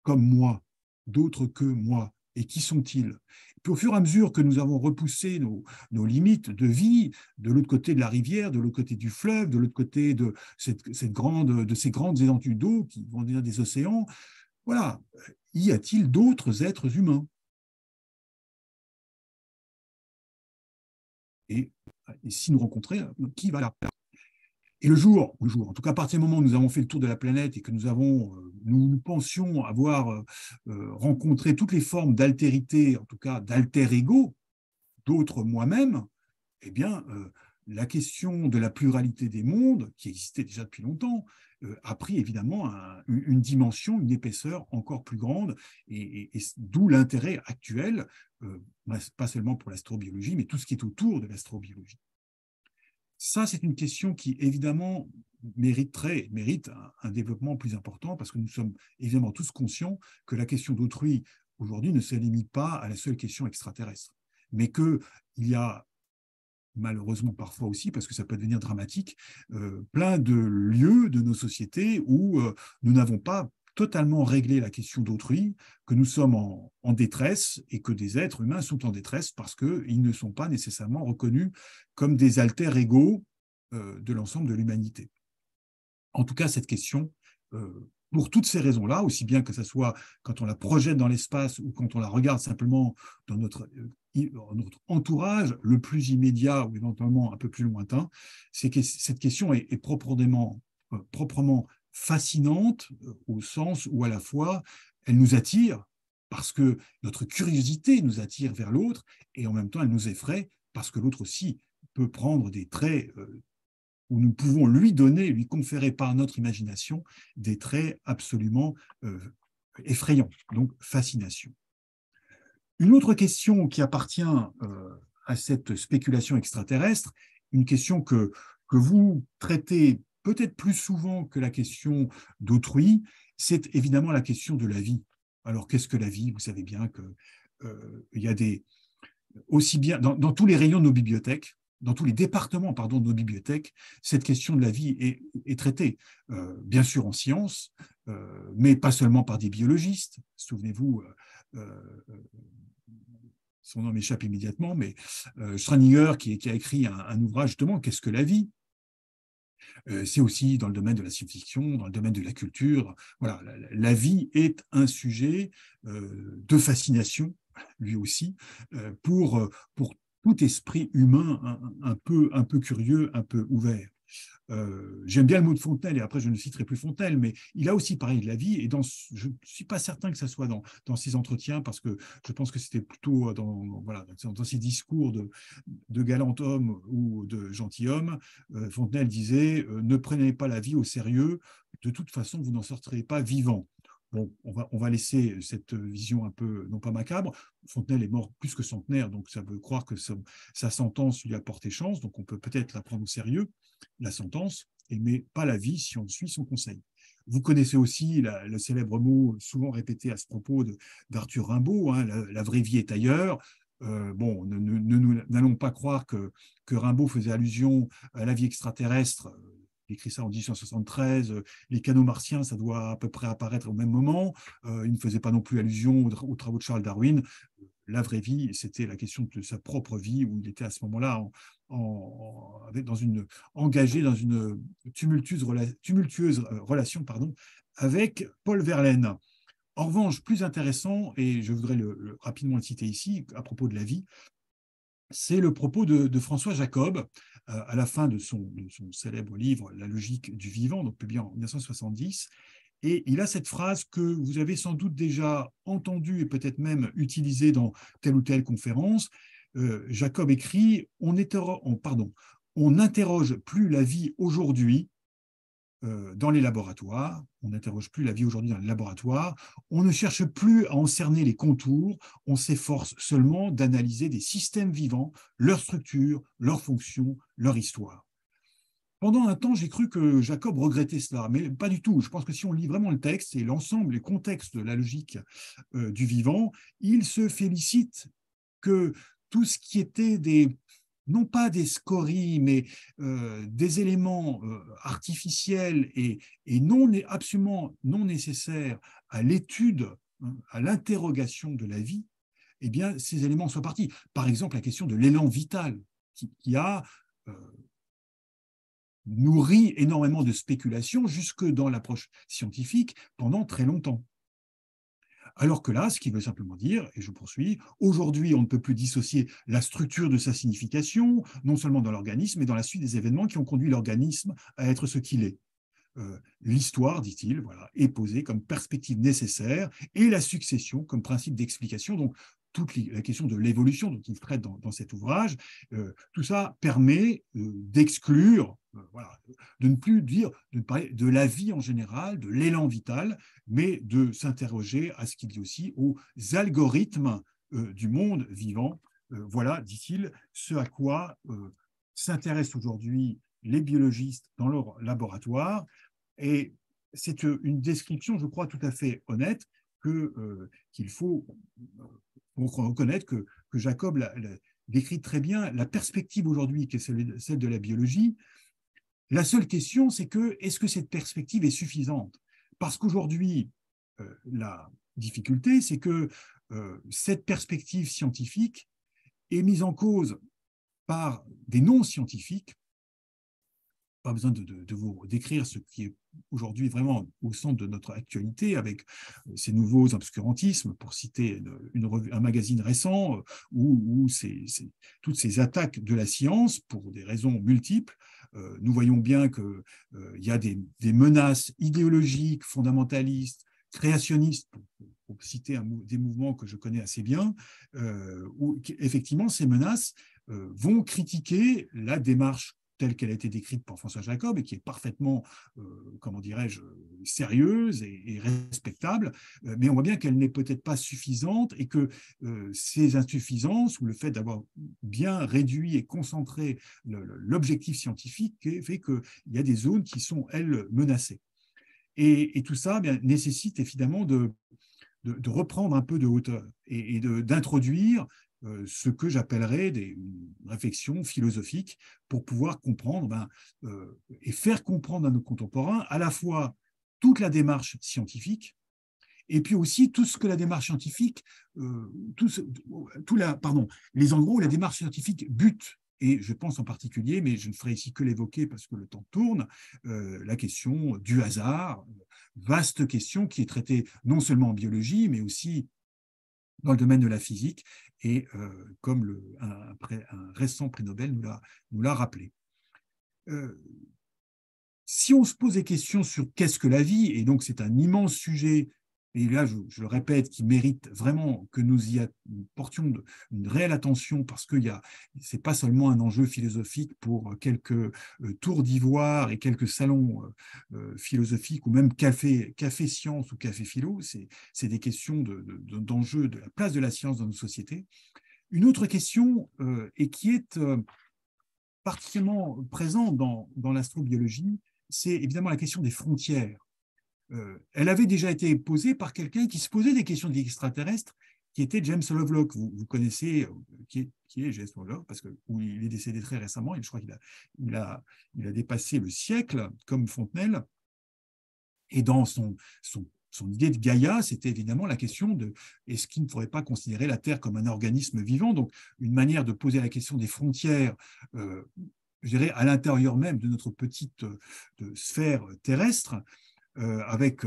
comme moi, d'autres que moi? Et qui sont-ils? Puis au fur et à mesure que nous avons repoussé nos limites de vie, de l'autre côté de la rivière, de l'autre côté du fleuve, de l'autre côté de ces grandes étendues d'eau qui vont devenir des océans, voilà, y a-t-il d'autres êtres humains? Et si nous rencontrions, qui va là? Et le jour, en tout cas à partir du moment où nous avons fait le tour de la planète et que nous pensions avoir rencontré toutes les formes d'altérité, en tout cas d'alter ego, d'autres moi-même, eh bien, la question de la pluralité des mondes, qui existait déjà depuis longtemps, a pris évidemment une dimension, une épaisseur encore plus grande, et d'où l'intérêt actuel, pas seulement pour l'astrobiologie, mais tout ce qui est autour de l'astrobiologie. Ça, c'est une question qui, évidemment, mérite un développement plus important parce que nous sommes évidemment tous conscients que la question d'autrui, aujourd'hui, ne se limite pas à la seule question extraterrestre, mais qu'il y a, malheureusement parfois aussi, parce que ça peut devenir dramatique, plein de lieux de nos sociétés où nous n'avons pas totalement réglé la question d'autrui, que nous sommes en détresse et que des êtres humains sont en détresse parce qu'ils ne sont pas nécessairement reconnus comme des alter ego de l'ensemble de l'humanité. En tout cas, cette question, pour toutes ces raisons-là, aussi bien que ce soit quand on la projette dans l'espace ou quand on la regarde simplement dans notre entourage, le plus immédiat ou éventuellement un peu plus lointain, c'est que cette question est proprement fascinante au sens où à la fois elle nous attire parce que notre curiosité nous attire vers l'autre et en même temps elle nous effraie parce que l'autre aussi peut prendre des traits où nous pouvons lui conférer par notre imagination des traits absolument effrayants, donc fascination. Une autre question qui appartient à cette spéculation extraterrestre, une question que vous traitez peut-être plus souvent que la question d'autrui, c'est évidemment la question de la vie. Alors, qu'est-ce que la vie? Vous savez bien qu'il y a aussi bien dans tous les rayons de nos bibliothèques, dans tous les départements de nos bibliothèques, cette question de la vie est traitée, bien sûr en sciences, mais pas seulement par des biologistes. Souvenez-vous, son nom m'échappe immédiatement, mais Schrödinger qui a écrit un ouvrage justement, Qu'est-ce que la vie? C'est aussi dans le domaine de la science-fiction, dans le domaine de la culture. Voilà, la vie est un sujet de fascination, lui aussi, pour tout esprit humain un peu curieux, un peu ouvert. J'aime bien le mot de Fontenelle, et après je ne citerai plus Fontenelle, mais il a aussi parlé de la vie, et je ne suis pas certain que ça soit dans ses entretiens, parce que je pense que c'était plutôt dans ses discours de galant homme ou de gentilhomme. Fontenelle disait ne prenez pas la vie au sérieux, de toute façon vous n'en sortirez pas vivant. Bon, on va laisser cette vision un peu, non pas macabre. Fontenelle est mort plus que centenaire, donc ça veut croire que sa sentence lui a porté chance, donc on peut peut-être la prendre au sérieux, la sentence, mais pas la vie si on suit son conseil. Vous connaissez aussi le célèbre mot souvent répété à ce propos d'Arthur Rimbaud, hein, la vraie vie est ailleurs. Bon, n'allons pas croire que Rimbaud faisait allusion à la vie extraterrestre. Il écrit ça en 1873, les canaux martiens, ça doit à peu près apparaître au même moment. Il ne faisait pas non plus allusion aux travaux de Charles Darwin. La vraie vie, c'était la question de sa propre vie, où il était à ce moment-là engagé dans une tumultueuse relation avec Paul Verlaine. En revanche, plus intéressant, et je voudrais rapidement le citer ici, à propos de la vie, c'est le propos de François Jacob, à la fin de son célèbre livre « La logique du vivant », donc publié en 1970. Et il a cette phrase que vous avez sans doute déjà entendue et peut-être même utilisée dans telle ou telle conférence. Jacob écrit « On n'interroge plus la vie aujourd'hui, dans les laboratoires. On n'interroge plus la vie aujourd'hui dans les laboratoires. On ne cherche plus à en cerner les contours. On s'efforce seulement d'analyser des systèmes vivants, leur structure, leur fonction, leur histoire. Pendant un temps, j'ai cru que Jacob regrettait cela, mais pas du tout. Je pense que si on lit vraiment le texte et l'ensemble, les contextes de la logique du vivant, il se félicite que tout ce qui était non pas des scories, mais des éléments artificiels et absolument non nécessaires à l'étude, à l'interrogation de la vie, eh bien, ces éléments soient partis. Par exemple, la question de l'élan vital qui a nourri énormément de spéculations jusque dans l'approche scientifique pendant très longtemps. Alors que là, ce qui veut simplement dire, et je poursuis, aujourd'hui, on ne peut plus dissocier la structure de sa signification, non seulement dans l'organisme, mais dans la suite des événements qui ont conduit l'organisme à être ce qu'il est. L'histoire, dit-il, voilà, est posée comme perspective nécessaire et la succession comme principe d'explication. Donc, toute la question de l'évolution dont il traite dans cet ouvrage, tout ça permet d'exclure, voilà, de ne plus dire, de parler de la vie en général, de l'élan vital, mais de s'interroger à ce qu'il dit aussi aux algorithmes du monde vivant. Voilà, dit-il, ce à quoi s'intéressent aujourd'hui les biologistes dans leur laboratoire. Et c'est une description, je crois, tout à fait honnête qu'il faut reconnaître que Jacob décrit très bien la perspective aujourd'hui, qui est celle de la biologie. La seule question, c'est est-ce que cette perspective est suffisante? Parce qu'aujourd'hui, la difficulté, c'est que cette perspective scientifique est mise en cause par des non-scientifiques. Pas besoin de vous décrire ce qui est aujourd'hui vraiment au centre de notre actualité avec ces nouveaux obscurantismes, pour citer un magazine récent, où toutes ces attaques de la science pour des raisons multiples. Nous voyons bien qu'il y a des menaces idéologiques, fondamentalistes, créationnistes, pour citer des mouvements que je connais assez bien, où effectivement ces menaces vont critiquer la démarche telle qu'elle a été décrite par François Jacob et qui est parfaitement, comment dirais-je, sérieuse et respectable, mais on voit bien qu'elle n'est peut-être pas suffisante et que ces insuffisances ou le fait d'avoir bien réduit et concentré l'objectif scientifique fait qu'il y a des zones qui sont, elles, menacées. Et tout ça nécessite évidemment de reprendre un peu de hauteur et d'introduire ce que j'appellerais une réflexion philosophique pour pouvoir comprendre et faire comprendre à nos contemporains à la fois toute la démarche scientifique et puis aussi tout ce que la démarche scientifique, les endroits où la démarche scientifique bute. Et je pense en particulier, mais je ne ferai ici que l'évoquer parce que le temps tourne, la question du hasard, vaste question qui est traitée non seulement en biologie, mais aussi dans le domaine de la physique, et comme un récent prix Nobel nous l'a rappelé. Si on se pose des questions sur qu'est-ce que la vie, et donc c'est un immense sujet, et là je le répète, qui mérite vraiment que nous y portions une réelle attention, parce que ce n'est pas seulement un enjeu philosophique pour quelques tours d'ivoire et quelques salons philosophiques, ou même café science ou café philo, c'est des questions d'enjeux de la place de la science dans nos sociétés. Une autre question, et qui est particulièrement présente dans l'astrobiologie, c'est évidemment la question des frontières. Elle avait déjà été posée par quelqu'un qui se posait des questions d'extraterrestres, qui était James Lovelock. Vous connaissez qui est James Lovelock, parce qu'il est décédé très récemment, et je crois qu'il a dépassé le siècle, comme Fontenelle. Et dans son idée de Gaïa, c'était évidemment la question de est-ce qu'il ne faudrait pas considérer la Terre comme un organisme vivant? Donc, une manière de poser la question des frontières, je dirais, à l'intérieur même de notre petite sphère terrestre, avec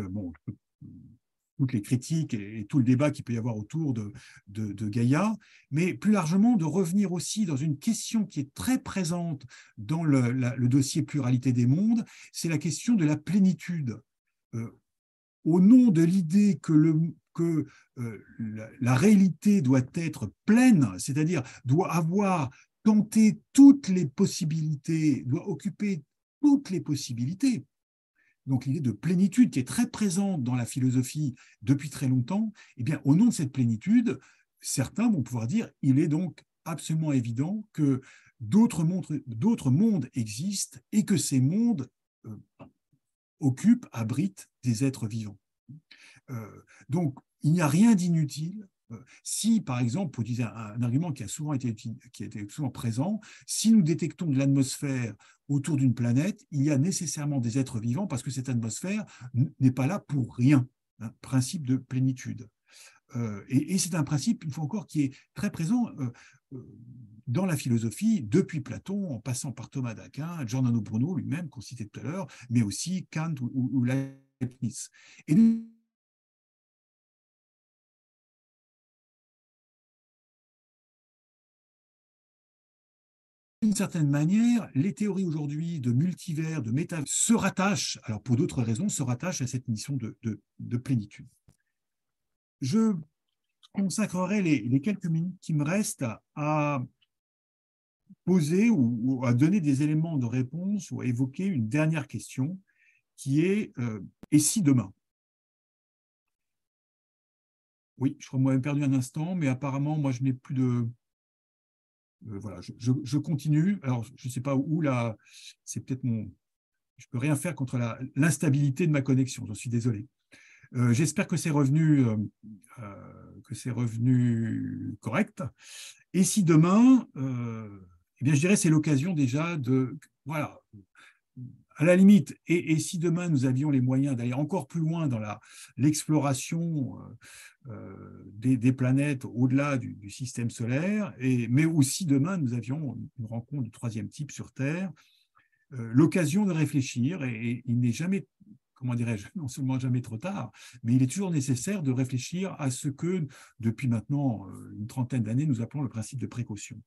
toutes les critiques et tout le débat qu'il peut y avoir autour de Gaïa, mais plus largement de revenir aussi dans une question qui est très présente dans le dossier pluralité des mondes, c'est la question de la plénitude. Au nom de l'idée que la réalité doit être pleine, c'est-à-dire doit avoir tenté toutes les possibilités, doit occuper toutes les possibilités, donc l'idée de plénitude qui est très présente dans la philosophie depuis très longtemps, eh bien, au nom de cette plénitude, certains vont pouvoir dire il est donc absolument évident que d'autres mondes existent et que ces mondes occupent, abritent des êtres vivants. Donc, il n'y a rien d'inutile. Si, par exemple, pour utiliser un argument qui a souvent été présent, si nous détectons de l'atmosphère autour d'une planète, il y a nécessairement des êtres vivants parce que cette atmosphère n'est pas là pour rien. Un principe de plénitude. Et c'est un principe, une fois encore, qui est très présent dans la philosophie, depuis Platon, en passant par Thomas d'Aquin, Giordano Bruno lui-même, qu'on citait tout à l'heure, mais aussi Kant ou Leibniz. Et d'une certaine manière, les théories aujourd'hui de multivers, de méta, se rattachent, alors pour d'autres raisons, se rattachent à cette mission de plénitude. Je consacrerai les quelques minutes qui me restent à poser ou à donner des éléments de réponse ou à évoquer une dernière question qui est et si demain? Oui, je crois que moi j'ai perdu un instant, mais apparemment, moi, je n'ai plus de... voilà, je continue. Alors, je ne sais pas où là, c'est peut-être mon... Je ne peux rien faire contre l'instabilité de ma connexion, j'en suis désolé. J'espère que c'est revenu correct. Et si demain, eh bien, je dirais c'est l'occasion déjà de... Voilà, à la limite, et si demain nous avions les moyens d'aller encore plus loin dans l'exploration des planètes au-delà du système solaire, mais aussi demain nous avions une rencontre du troisième type sur Terre, l'occasion de réfléchir, et il n'est jamais, comment dirais-je, non seulement jamais trop tard, mais il est toujours nécessaire de réfléchir à ce que, depuis maintenant une trentaine d'années, nous appelons le principe de précaution.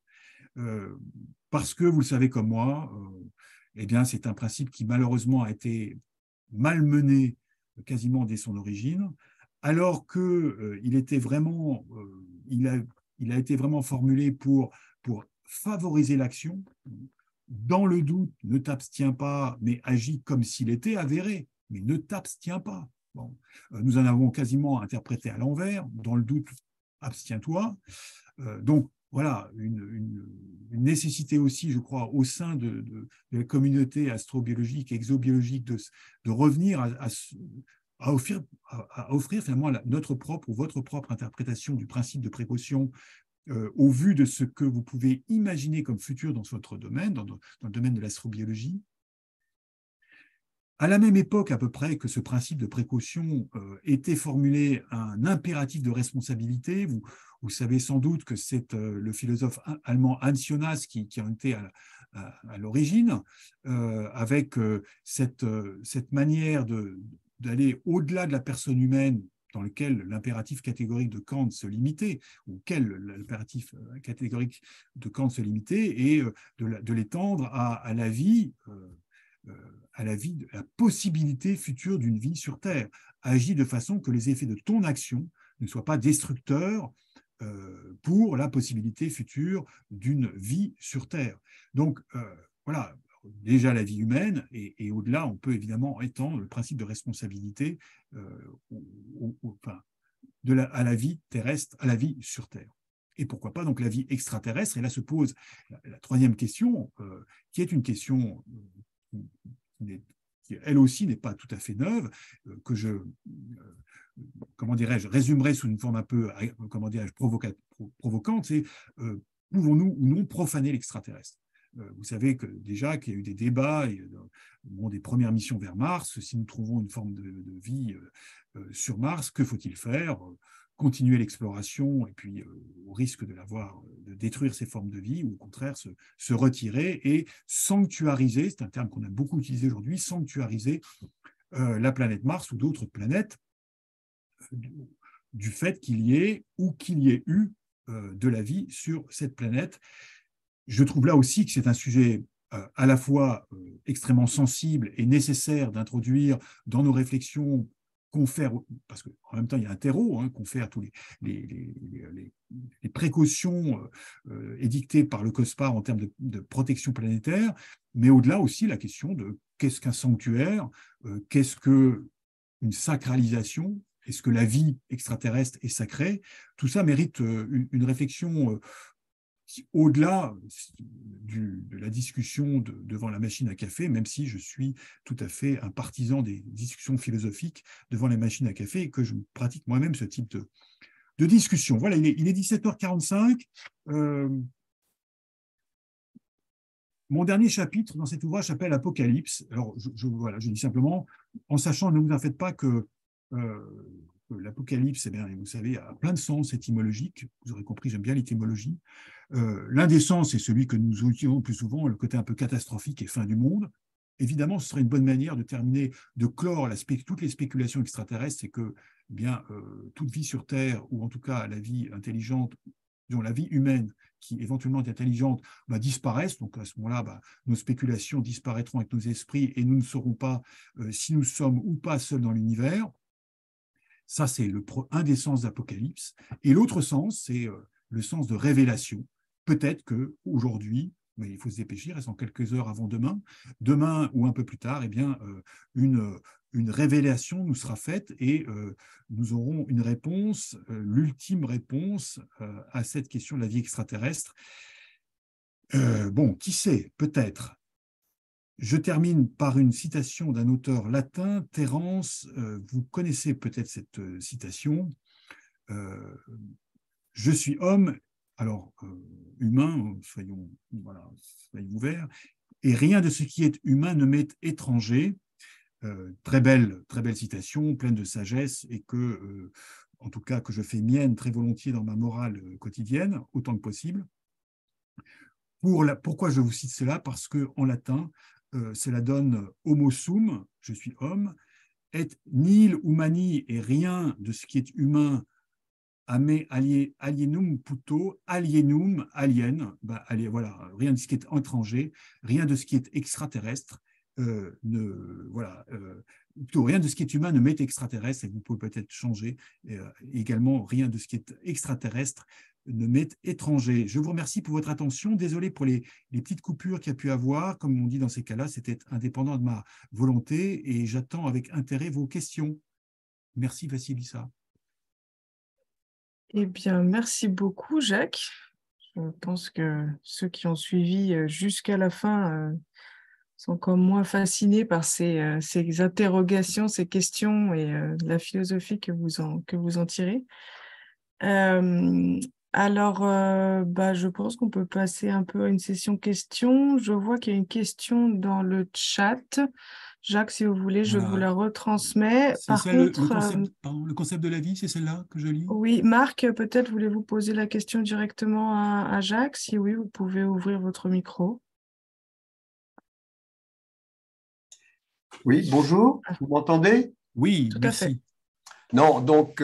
Parce que, vous le savez comme moi, eh bien, c'est un principe qui malheureusement a été malmené quasiment dès son origine, alors qu'il était vraiment, il a été vraiment formulé pour favoriser l'action. Dans le doute, ne t'abstiens pas, mais agis comme s'il était avéré, mais ne t'abstiens pas. Bon. Nous en avons quasiment interprété à l'envers. Dans le doute, abstiens-toi. Donc, voilà, une nécessité aussi, je crois, au sein de la communauté astrobiologique et exobiologique de revenir à offrir finalement notre propre ou votre propre interprétation du principe de précaution au vu de ce que vous pouvez imaginer comme futur dans votre domaine, dans le domaine de l'astrobiologie. À la même époque, à peu près, que ce principe de précaution était formulé un impératif de responsabilité. Vous savez sans doute que c'est le philosophe allemand Hans Jonas qui en était à l'origine, avec cette manière d'aller au-delà de la personne humaine dans lequel l'impératif catégorique de Kant se limitait, ou quel l'impératif catégorique de Kant se limitait, et de l'étendre à la vie, à la possibilité future d'une vie sur Terre. Agis de façon que les effets de ton action ne soient pas destructeurs pour la possibilité future d'une vie sur Terre. Donc, voilà, déjà la vie humaine, et au-delà, on peut évidemment étendre le principe de responsabilité à la vie terrestre, à la vie sur Terre. Et pourquoi pas donc la vie extraterrestre? Et là se pose la troisième question, qui est une question qui elle aussi n'est pas tout à fait neuve, que je, comment dirais-je, résumerai sous une forme un peu, comment dirais-je, provocante, c'est pouvons-nous ou non profaner l'extraterrestre? Vous savez que déjà qu'il y a eu des débats des premières missions vers Mars. Si nous trouvons une forme de vie sur Mars, que faut-il faire? Continuer l'exploration et puis au risque de détruire ces formes de vie, ou au contraire se retirer et sanctuariser, c'est un terme qu'on a beaucoup utilisé aujourd'hui, sanctuariser la planète Mars ou d'autres planètes du fait qu'il y ait ou qu'il y ait eu de la vie sur cette planète. Je trouve là aussi que c'est un sujet à la fois extrêmement sensible et nécessaire d'introduire dans nos réflexions, confère, parce qu'en même temps il y a un terreau, confère tous les précautions édictées par le COSPAR en termes de protection planétaire, mais au-delà aussi la question de qu'est-ce qu'un sanctuaire, qu'est-ce qu'une sacralisation, est-ce que la vie extraterrestre est sacrée? Tout ça mérite une réflexion au-delà de la discussion devant la machine à café, même si je suis tout à fait un partisan des discussions philosophiques devant les machines à café et que je pratique moi-même ce type de discussion. Voilà, il est 17h45. Mon dernier chapitre dans cet ouvrage s'appelle Apocalypse. Alors, voilà, je dis simplement, en sachant, ne vous en faites pas que l'Apocalypse, eh bien, vous savez, a plein de sens étymologiques. Vous aurez compris, j'aime bien l'étymologie. L'un des sens est celui que nous utilisons le plus souvent, le côté un peu catastrophique et fin du monde. Évidemment, ce serait une bonne manière de terminer, de clore toutes les spéculations extraterrestres, c'est que eh bien, toute vie sur Terre, ou en tout cas la vie intelligente, dont la vie humaine qui éventuellement est intelligente, disparaissent. Donc à ce moment-là, nos spéculations disparaîtront avec nos esprits et nous ne saurons pas si nous sommes ou pas seuls dans l'univers. Ça, c'est un des sens d'Apocalypse. Et l'autre sens, c'est le sens de révélation. Peut-être qu'aujourd'hui, mais il faut se dépêcher, il reste en quelques heures avant demain, demain ou un peu plus tard, eh bien, une révélation nous sera faite et nous aurons une réponse, l'ultime réponse à cette question de la vie extraterrestre. Bon, qui sait, peut-être. Je termine par une citation d'un auteur latin, Terence. Vous connaissez peut-être cette citation. Je suis homme, alors humain, soyons ouverts, et rien de ce qui est humain ne m'est étranger. Très belle citation, pleine de sagesse, et que, en tout cas, que je fais mienne très volontiers dans ma morale quotidienne, autant que possible. Pourquoi je vous cite cela? Parce qu'en latin, cela donne homo sum, je suis homme, et nihil humani, et rien de ce qui est humain, ame alienum puto, alienum, alien, voilà, rien de ce qui est étranger, rien de ce qui est extraterrestre, plutôt rien de ce qui est humain ne m'est extraterrestre, et vous pouvez peut-être changer, également rien de ce qui est extraterrestre ne m'est étranger. Je vous remercie pour votre attention. Désolé pour les petites coupures qu'il y a pu avoir. Comme on dit dans ces cas-là, c'était indépendant de ma volonté et j'attends avec intérêt vos questions. Merci, Vassilissa. Eh bien, merci beaucoup, Jacques. Je pense que ceux qui ont suivi jusqu'à la fin sont comme moi fascinés par ces interrogations, ces questions et la philosophie que vous en tirez. Alors, je pense qu'on peut passer un peu à une session questions. Je vois qu'il y a une question dans le chat. Jacques, si vous voulez, je vous la retransmets. Par contre, le concept de la vie, c'est celle-là que je lis? Oui, Marc, peut-être voulez-vous poser la question directement à Jacques? Si oui, vous pouvez ouvrir votre micro. Oui, bonjour, vous m'entendez? Oui, tout merci. À fait. Non, donc,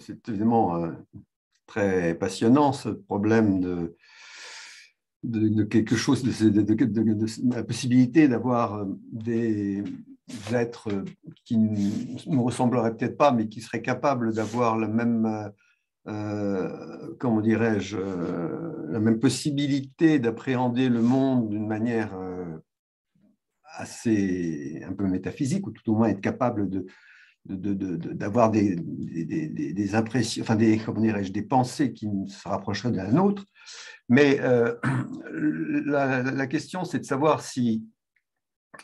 c'est évidemment très passionnant ce problème de quelque chose, de la possibilité d'avoir des êtres qui ne nous ressembleraient peut-être pas, mais qui seraient capables d'avoir la même, comment dirais-je, la même possibilité d'appréhender le monde d'une manière assez un peu métaphysique, ou tout au moins être capable d'avoir des impressions, enfin comment dirais-je, des pensées qui se rapprocheraient de la nôtre. Mais la question, c'est de savoir si,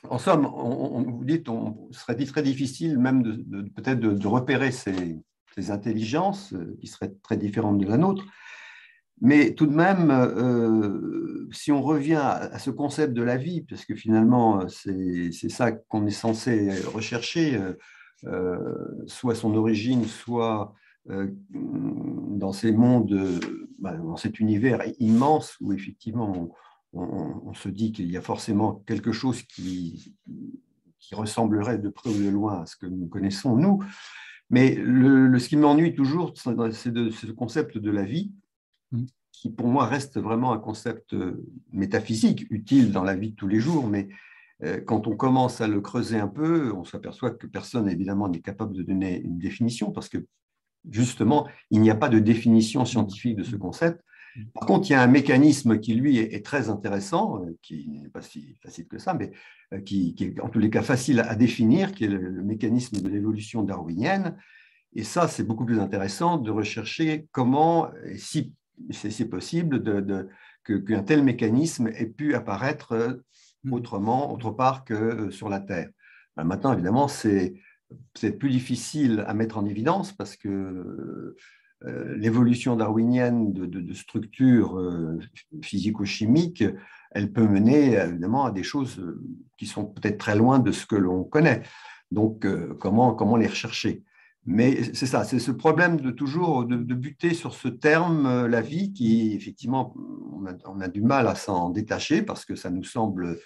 en somme, vous dites, ce serait très difficile même peut-être de repérer ces intelligences qui seraient très différentes de la nôtre. Mais tout de même, si on revient à ce concept de la vie, parce que finalement, c'est ça qu'on est censé rechercher, soit son origine, soit dans ces mondes, dans cet univers immense où effectivement on se dit qu'il y a forcément quelque chose qui ressemblerait de près ou de loin à ce que nous connaissons, nous. Mais ce qui m'ennuie toujours, c'est ce concept de la vie, qui pour moi reste vraiment un concept métaphysique, utile dans la vie de tous les jours, mais quand on commence à le creuser un peu, on s'aperçoit que personne évidemment n'est capable de donner une définition, parce que justement, il n'y a pas de définition scientifique de ce concept, Par contre, il y a un mécanisme qui, lui, est très intéressant, qui n'est pas si facile que ça, mais qui est en tous les cas facile à définir, qui est le mécanisme de l'évolution darwinienne. Et ça, c'est beaucoup plus intéressant de rechercher comment, et si c'est possible, qu'un tel mécanisme ait pu apparaître autrement, autre part que sur la Terre. Maintenant, évidemment, c'est plus difficile à mettre en évidence parce que l'évolution darwinienne de structures physico-chimiques, elle peut mener évidemment à des choses qui sont peut-être très loin de ce que l'on connaît. Donc, comment les rechercher? Mais c'est ça, c'est ce problème de toujours de buter sur ce terme, la vie, qui effectivement, on a du mal à s'en détacher parce que ça nous semble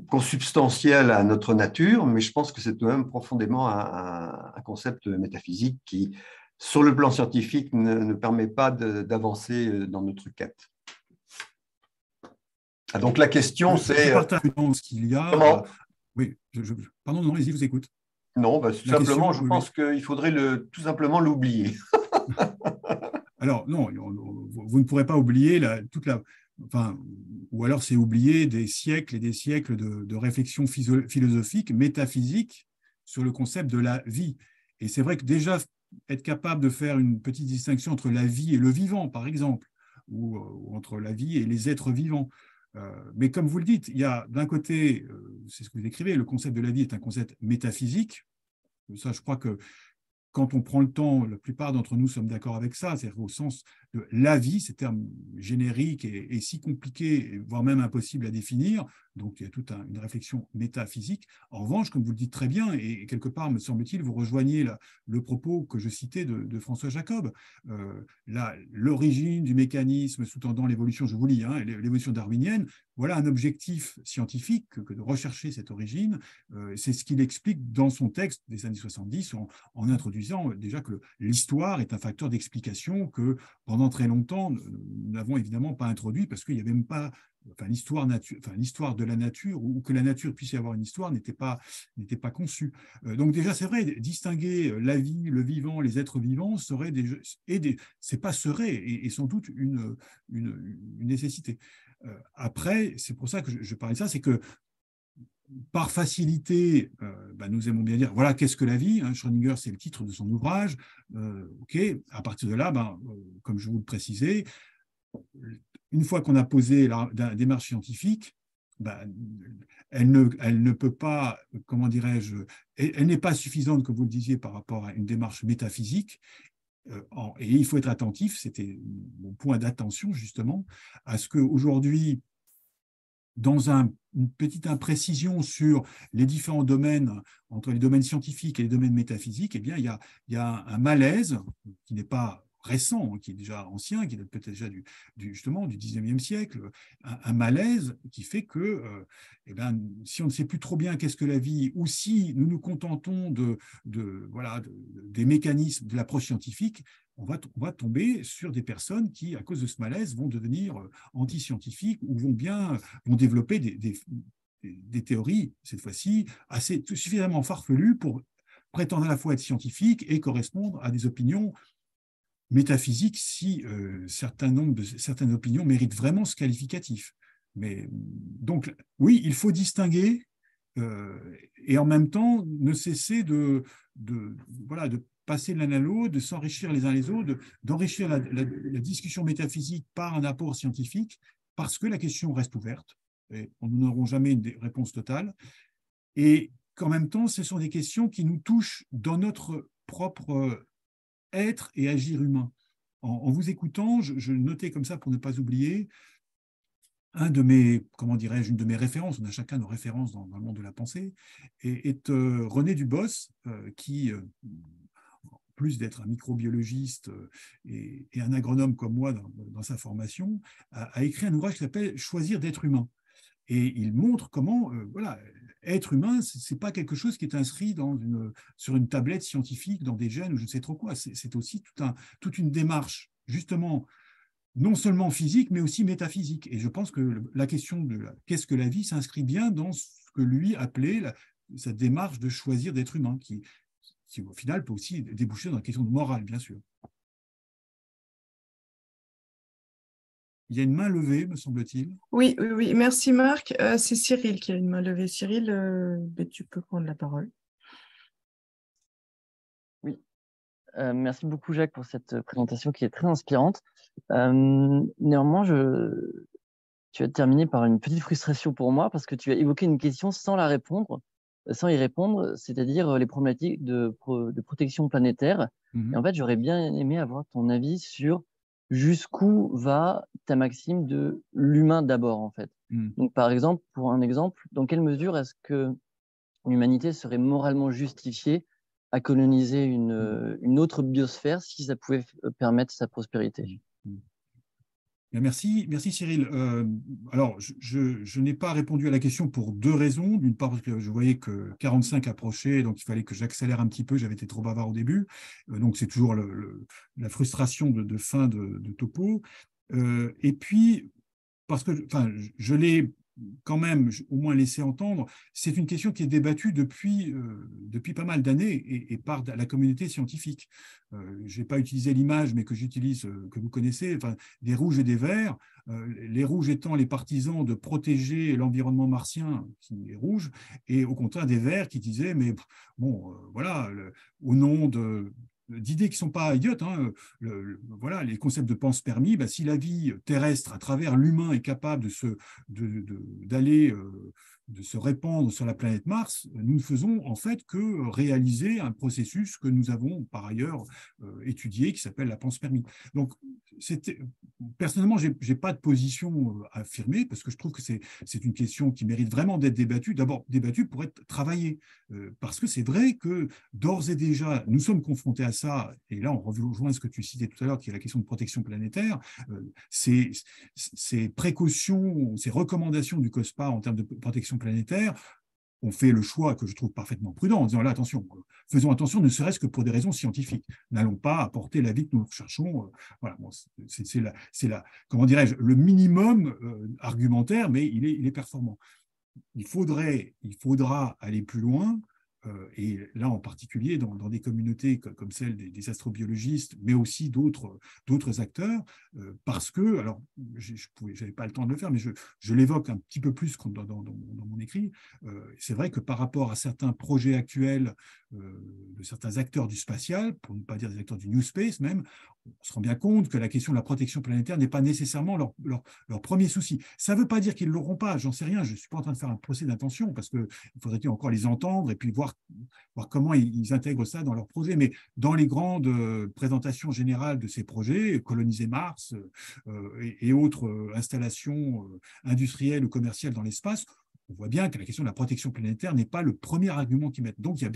consubstantiel à notre nature, mais je pense que c'est tout de même profondément un concept métaphysique qui, sur le plan scientifique, ne permet pas d'avancer dans notre quête. Ah, donc la question, c'est… Je partage ce qu'il y a. Comment? Oui, pardon, non, allez-y, vous écoute. Non, bah, tout simplement, je pense qu'il faudrait tout simplement l'oublier. Alors, non, vous ne pourrez pas oublier enfin, ou alors c'est oublier des siècles et des siècles de réflexion philosophique, métaphysique sur le concept de la vie. Et c'est vrai que déjà, être capable de faire une petite distinction entre la vie et le vivant, par exemple, ou entre la vie et les êtres vivants. Mais comme vous le dites, il y a d'un côté, c'est ce que vous écrivez, le concept de la vie est un concept métaphysique. Ça, je crois que quand on prend le temps, la plupart d'entre nous sommes d'accord avec ça, c'est-à-dire au sens de la vie, ces termes génériques et si compliqués, voire même impossibles à définir. Donc, il y a toute une réflexion métaphysique. En revanche, comme vous le dites très bien, et quelque part, me semble-t-il, vous rejoignez le propos que je citais de François Jacob. L'origine du mécanisme sous-tendant l'évolution, je vous lis, hein, l'évolution darwinienne, voilà un objectif scientifique que de rechercher cette origine. C'est ce qu'il explique dans son texte des années 70 en introduisant déjà que l'histoire est un facteur d'explication que pendant très longtemps, nous n'avons évidemment pas introduit parce qu'il n'y avait même pas l'histoire de la nature, ou que la nature puisse y avoir une histoire, n'était pas conçue. Donc déjà, c'est vrai, distinguer la vie, le vivant, les êtres vivants c'est pas serait, et sans doute une nécessité. Après, c'est pour ça que je parlais de ça, c'est que par facilité, nous aimons bien dire, voilà, qu'est-ce que la vie, hein, Schrödinger, c'est le titre de son ouvrage. OK, à partir de là, comme je vous le précisais, une fois qu'on a posé la démarche scientifique, elle ne peut pas, comment dirais-je, elle n'est pas suffisante, comme vous le disiez, par rapport à une démarche métaphysique. Et il faut être attentif, c'était mon point d'attention justement, à ce qu'aujourd'hui, dans une petite imprécision sur les différents domaines, entre les domaines scientifiques et les domaines métaphysiques, eh bien, il y a un malaise qui n'est pas récent, qui est déjà ancien, qui date peut-être déjà justement du 19e siècle, un malaise qui fait que si on ne sait plus trop bien qu'est-ce que la vie, ou si nous nous contentons des mécanismes de l'approche scientifique, on va tomber sur des personnes qui, à cause de ce malaise, vont devenir anti-scientifiques ou vont développer des théories, cette fois-ci, suffisamment farfelues pour prétendre à la fois être scientifiques et correspondre à des opinions métaphysiques si certaines opinions méritent vraiment ce qualificatif. Mais donc, oui, il faut distinguer et en même temps ne cesser de passer de l'un à l'autre, de s'enrichir les uns les autres, d'enrichir la discussion métaphysique par un apport scientifique, parce que la question reste ouverte, et nous n'aurons jamais une réponse totale, et qu'en même temps, ce sont des questions qui nous touchent dans notre propre être et agir humain. En vous écoutant, je notais comme ça pour ne pas oublier une de mes références, on a chacun nos références dans le monde de la pensée, est René Dubos, qui, en plus d'être un microbiologiste et un agronome comme moi dans sa formation, a écrit un ouvrage qui s'appelle « Choisir d'être humain ». Et il montre comment, être humain, ce n'est pas quelque chose qui est inscrit sur une tablette scientifique, dans des gènes ou je ne sais trop quoi. C'est aussi toute une démarche, justement, non seulement physique, mais aussi métaphysique. Et je pense que la question de qu'est-ce que la vie s'inscrit bien dans ce que lui appelait sa démarche de choisir d'être humain, qui au final peut aussi déboucher dans la question de morale, bien sûr. Il y a une main levée, me semble-t-il. Oui, oui, oui. Merci Marc. C'est Cyril qui a une main levée. Cyril, tu peux prendre la parole. Oui, merci beaucoup Jacques pour cette présentation qui est très inspirante. Néanmoins, tu as terminé par une petite frustration pour moi parce que tu as évoqué une question sans y répondre, c'est-à-dire les problématiques de protection planétaire. Et en fait, j'aurais bien aimé avoir ton avis sur jusqu'où va ta maxime de l'humain d'abord, en fait. Donc, par exemple, pour un exemple, dans quelle mesure est-ce que l'humanité serait moralement justifiée à coloniser une autre biosphère si ça pouvait permettre sa prospérité? Merci Cyril. Alors, je n'ai pas répondu à la question pour deux raisons. D'une part, parce que je voyais que 45 approchait, donc il fallait que j'accélère un petit peu. J'avais été trop bavard au début. Donc, c'est toujours la frustration de fin de topo. Et puis, parce que je l'ai quand même au moins laissé entendre, c'est une question qui est débattue depuis pas mal d'années et par la communauté scientifique. Je n'ai pas utilisé l'image, mais que j'utilise, que vous connaissez, des rouges et des verts. Les rouges étant les partisans de protéger l'environnement martien, qui est rouge, et au contraire des verts qui disaient, mais bon, voilà, au nom d'idées qui ne sont pas idiotes, hein, voilà, les concepts de panspermie, si la vie terrestre, à travers l'humain, est capable d'aller de se répandre sur la planète Mars, nous ne faisons en fait que réaliser un processus que nous avons par ailleurs étudié, qui s'appelle la panspermie. Donc, personnellement, je n'ai pas de position affirmée, parce que je trouve que c'est une question qui mérite vraiment d'être débattue. D'abord, débattue pour être travaillée, parce que c'est vrai que d'ores et déjà, nous sommes confrontés à ça, et là, on rejoint ce que tu citais tout à l'heure, qui est la question de protection planétaire. Ces précautions, ces recommandations du COSPAR en termes de protection planétaire, on fait le choix que je trouve parfaitement prudent en disant là, attention, faisons attention, ne serait-ce que pour des raisons scientifiques. N'allons pas apporter l'avis que nous recherchons. Voilà, bon, c'est comment dirais-je, le minimum argumentaire, mais il est performant. Il faudra aller plus loin. Et là, en particulier, dans des communautés comme celle des astrobiologistes, mais aussi d'autres acteurs, parce que, alors, je n'avais pas le temps de le faire, mais je l'évoque un petit peu plus dans mon écrit. C'est vrai que par rapport à certains projets actuels de certains acteurs du spatial, pour ne pas dire des acteurs du New Space même, on se rend bien compte que la question de la protection planétaire n'est pas nécessairement leur premier souci. Ça ne veut pas dire qu'ils ne l'auront pas, j'en sais rien, je ne suis pas en train de faire un procès d'intention, parce qu'il faudrait encore les entendre et puis voir comment ils intègrent ça dans leurs projets. Mais dans les grandes présentations générales de ces projets, coloniser Mars et autres installations industrielles ou commerciales dans l'espace, on voit bien que la question de la protection planétaire n'est pas le premier argument qu'ils mettent. Donc, il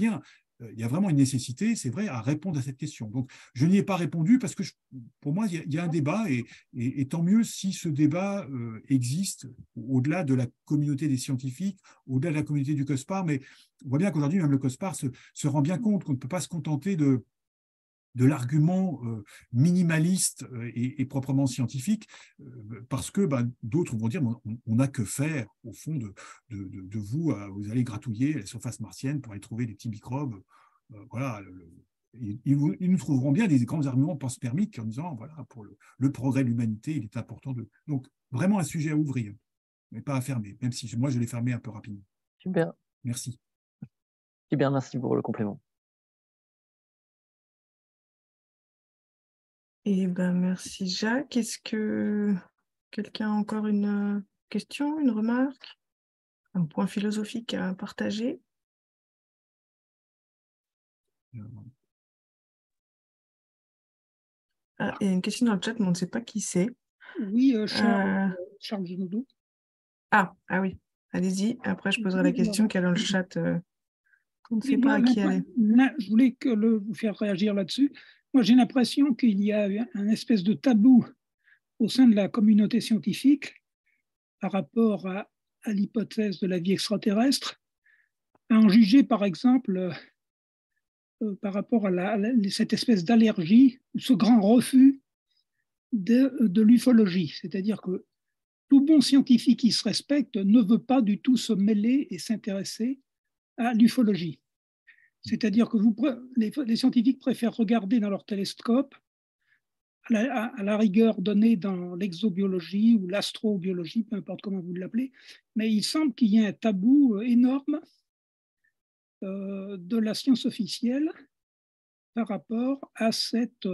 y a vraiment une nécessité, c'est vrai, à répondre à cette question. Donc, je n'y ai pas répondu parce que pour moi, il y a un débat et tant mieux si ce débat existe au-delà de la communauté des scientifiques, au-delà de la communauté du COSPAR. Mais on voit bien qu'aujourd'hui, même le COSPAR se rend bien compte qu'on ne peut pas se contenter de l'argument minimaliste et proprement scientifique, parce que d'autres vont dire on n'a que faire, au fond, de vous allez gratouiller la surface martienne pour aller trouver des petits microbes. Voilà, ils nous trouveront bien des grands arguments panspermiques en disant voilà, pour le progrès de l'humanité, il est important de. Donc, vraiment un sujet à ouvrir, mais pas à fermer, même si moi je l'ai fermé un peu rapidement. Super. Merci. Super, merci pour le complément. Eh ben, merci Jacques. Est-ce que quelqu'un a encore une question, une remarque, un point philosophique à partager? Ah, il y a une question dans le chat, mais on ne sait pas qui c'est. Oui, Charles Genoudou. Ah oui, allez-y. Après, je poserai la question qui est dans le chat. On ne sait pas à qui elle est. Je voulais vous faire réagir là-dessus. Moi, j'ai l'impression qu'il y a un espèce de tabou au sein de la communauté scientifique par rapport à l'hypothèse de la vie extraterrestre, à en juger, par exemple, par rapport à cette espèce d'allergie, ce grand refus de l'ufologie. C'est-à-dire que tout bon scientifique qui se respecte ne veut pas du tout se mêler et s'intéresser à l'ufologie. C'est-à-dire que les scientifiques préfèrent regarder dans leur télescope à la rigueur donnée dans l'exobiologie ou l'astrobiologie, peu importe comment vous l'appelez, mais il semble qu'il y ait un tabou énorme de la science officielle par rapport à cette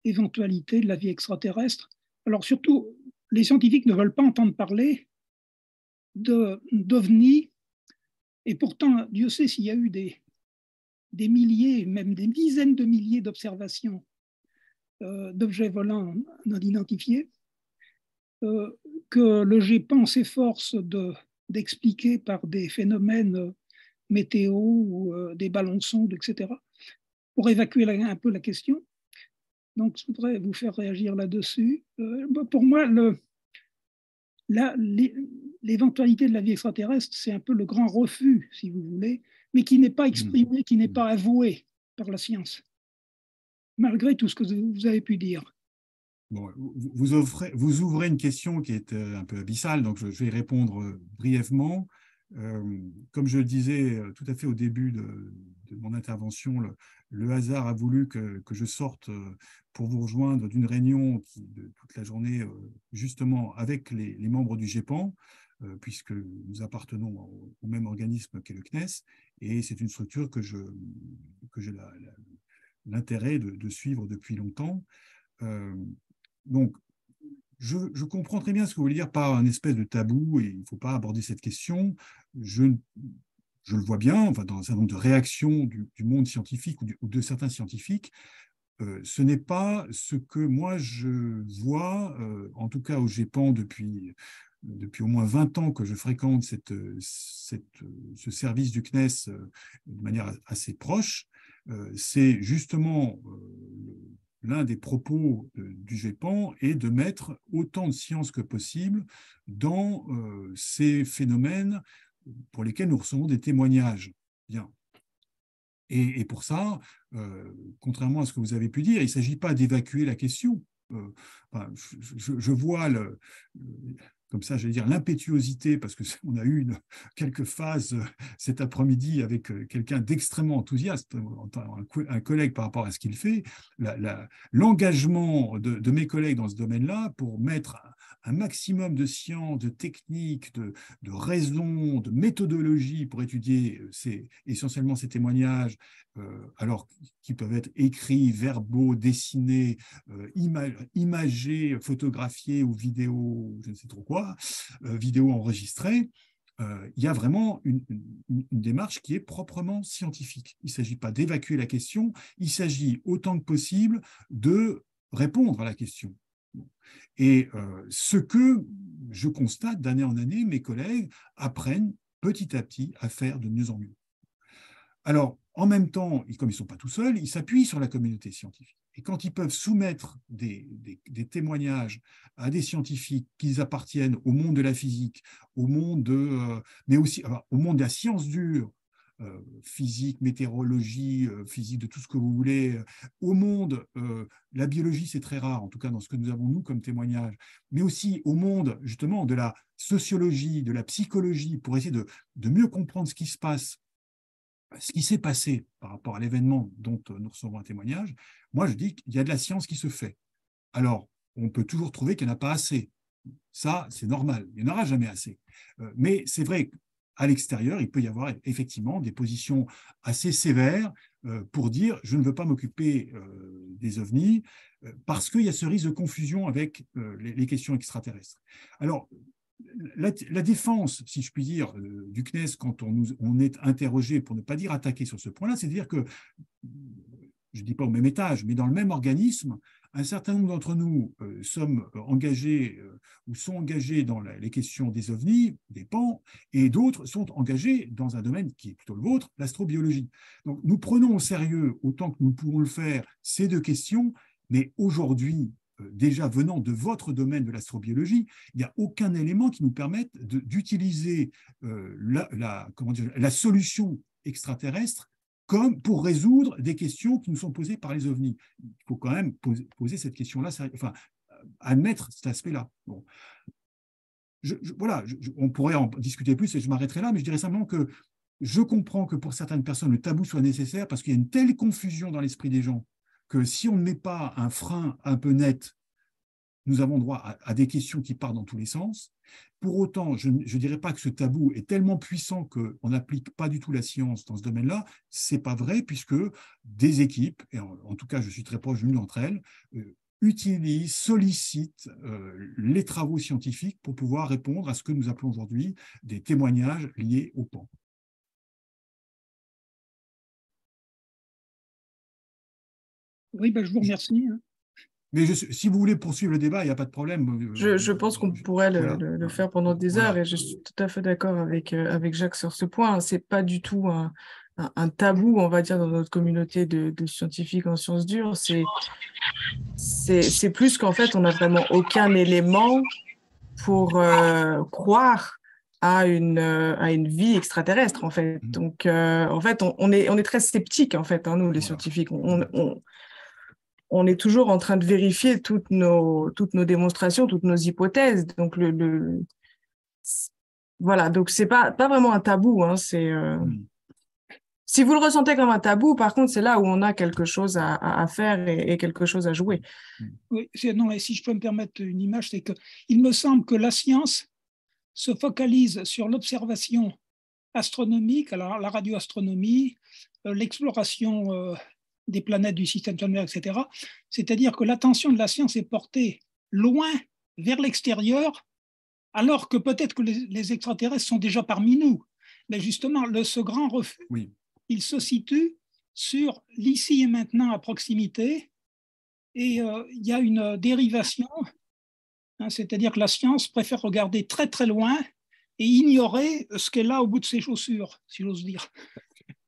éventualité de la vie extraterrestre. Alors surtout, les scientifiques ne veulent pas entendre parler d'OVNI, et pourtant, Dieu sait s'il y a eu des milliers, même des dizaines de milliers d'observations d'objets volants non identifiés, que le GEPAN s'efforce d'expliquer par des phénomènes météo ou des ballons de sonde, etc., pour évacuer un peu la question. Donc, je voudrais vous faire réagir là-dessus. Pour moi, l'éventualité de la vie extraterrestre, c'est un peu le grand refus, si vous voulez, mais qui n'est pas exprimé, qui n'est pas avoué par la science, malgré tout ce que vous avez pu dire. Bon, vous ouvrez une question qui est un peu abyssale, donc je vais y répondre brièvement. Comme je le disais tout à fait au début de mon intervention, le hasard a voulu que je sorte pour vous rejoindre d'une réunion de toute la journée, justement avec les membres du GEPAN, puisque nous appartenons au même organisme qu'est le CNES, et c'est une structure que j'ai l'intérêt de suivre depuis longtemps. Donc, je comprends très bien ce que vous voulez dire par un espèce de tabou, et il ne faut pas aborder cette question. Je le vois bien, enfin, dans un certain nombre de réactions du monde scientifique ou de certains scientifiques. Ce n'est pas ce que moi je vois, en tout cas au GEPAN depuis au moins 20 ans que je fréquente ce service du CNES de manière assez proche. C'est justement l'un des propos du GEPAN est de mettre autant de science que possible dans ces phénomènes pour lesquels nous recevons des témoignages. Bien. Et pour ça, contrairement à ce que vous avez pu dire, il ne s'agit pas d'évacuer la question. Je vois comme ça, j'allais dire l'impétuosité, parce qu'on a eu quelques phases cet après-midi avec quelqu'un d'extrêmement enthousiaste, un collègue par rapport à ce qu'il fait, l'engagement de mes collègues dans ce domaine-là pour mettre un maximum de science, de techniques, de raisons, de méthodologie pour étudier essentiellement ces témoignages, alors qui peuvent être écrits, verbaux, dessinés, imagés, photographiés ou vidéo, je ne sais trop quoi, vidéo enregistrée. Il y a vraiment une démarche qui est proprement scientifique. Il ne s'agit pas d'évacuer la question, il s'agit autant que possible de répondre à la question. Et ce que je constate d'année en année, mes collègues apprennent petit à petit à faire de mieux en mieux. Alors, en même temps, comme ils ne sont pas tout seuls, ils s'appuient sur la communauté scientifique. Et quand ils peuvent soumettre des témoignages à des scientifiques qui appartiennent au monde de la physique, au monde mais aussi au monde de la science dure, physique, météorologie, physique de tout ce que vous voulez, au monde, la biologie c'est très rare, en tout cas dans ce que nous avons nous comme témoignage, mais aussi au monde justement de la sociologie, de la psychologie, pour essayer de mieux comprendre ce qui se passe, ce qui s'est passé par rapport à l'événement dont nous recevons un témoignage. Moi je dis qu'il y a de la science qui se fait. Alors, on peut toujours trouver qu'il n'y en a pas assez. Ça, c'est normal, il n'y en aura jamais assez. Mais c'est vrai qu'à l'extérieur, il peut y avoir effectivement des positions assez sévères pour dire « je ne veux pas m'occuper des ovnis » parce qu'il y a ce risque de confusion avec les questions extraterrestres. Alors, la défense, si je puis dire, du CNES quand on est interrogé, pour ne pas dire attaqué sur ce point-là, c'est de dire que, je ne dis pas au même étage, mais dans le même organisme, un certain nombre d'entre nous sommes engagés ou sont engagés dans les questions des ovnis, des PAN, et d'autres sont engagés dans un domaine qui est plutôt le vôtre, l'astrobiologie. Donc nous prenons au sérieux, autant que nous pouvons le faire, ces deux questions, mais aujourd'hui, déjà venant de votre domaine de l'astrobiologie, il n'y a aucun élément qui nous permette d'utiliser la solution extraterrestre comme pour résoudre des questions qui nous sont posées par les ovnis. Il faut quand même poser cette question-là, enfin, admettre cet aspect-là. Bon. On pourrait en discuter plus et je m'arrêterai là, mais je dirais simplement que je comprends que pour certaines personnes, le tabou soit nécessaire parce qu'il y a une telle confusion dans l'esprit des gens que si on ne met pas un frein un peu net, nous avons droit à des questions qui partent dans tous les sens. Pour autant, je ne dirais pas que ce tabou est tellement puissant qu'on n'applique pas du tout la science dans ce domaine-là. Ce n'est pas vrai, puisque des équipes, et en tout cas je suis très proche d'une d'entre elles, utilisent, sollicitent les travaux scientifiques pour pouvoir répondre à ce que nous appelons aujourd'hui des témoignages liés au pan. Oui, ben, je vous remercie. Mais si vous voulez poursuivre le débat, il n'y a pas de problème. Je pense qu'on pourrait voilà. le faire pendant des Voilà. heures et je suis tout à fait d'accord avec Jacques sur ce point. Ce n'est pas du tout un tabou, on va dire, dans notre communauté de scientifiques en sciences dures. C'est plus qu'en fait, on n'a vraiment aucun élément pour croire à une vie extraterrestre, en fait. Donc, en fait, on est très sceptiques, en fait, hein, nous, les scientifiques. On est toujours en train de vérifier toutes nos démonstrations, toutes nos hypothèses. Donc, voilà, donc c'est pas vraiment un tabou. Hein, si vous le ressentez comme un tabou, par contre, c'est là où on a quelque chose à faire et quelque chose à jouer. Oui, non, et si je peux me permettre une image, c'est qu'il me semble que la science se focalise sur l'observation astronomique, alors la radioastronomie, l'exploration des planètes du système solaire, etc. C'est-à-dire que l'attention de la science est portée loin vers l'extérieur, alors que peut-être que les extraterrestres sont déjà parmi nous. Mais justement, ce grand refus, oui, il se situe sur l'ici et maintenant à proximité, et il y a une dérivation, hein, c'est-à-dire que la science préfère regarder très très loin et ignorer ce qu'elle a au bout de ses chaussures, si j'ose dire.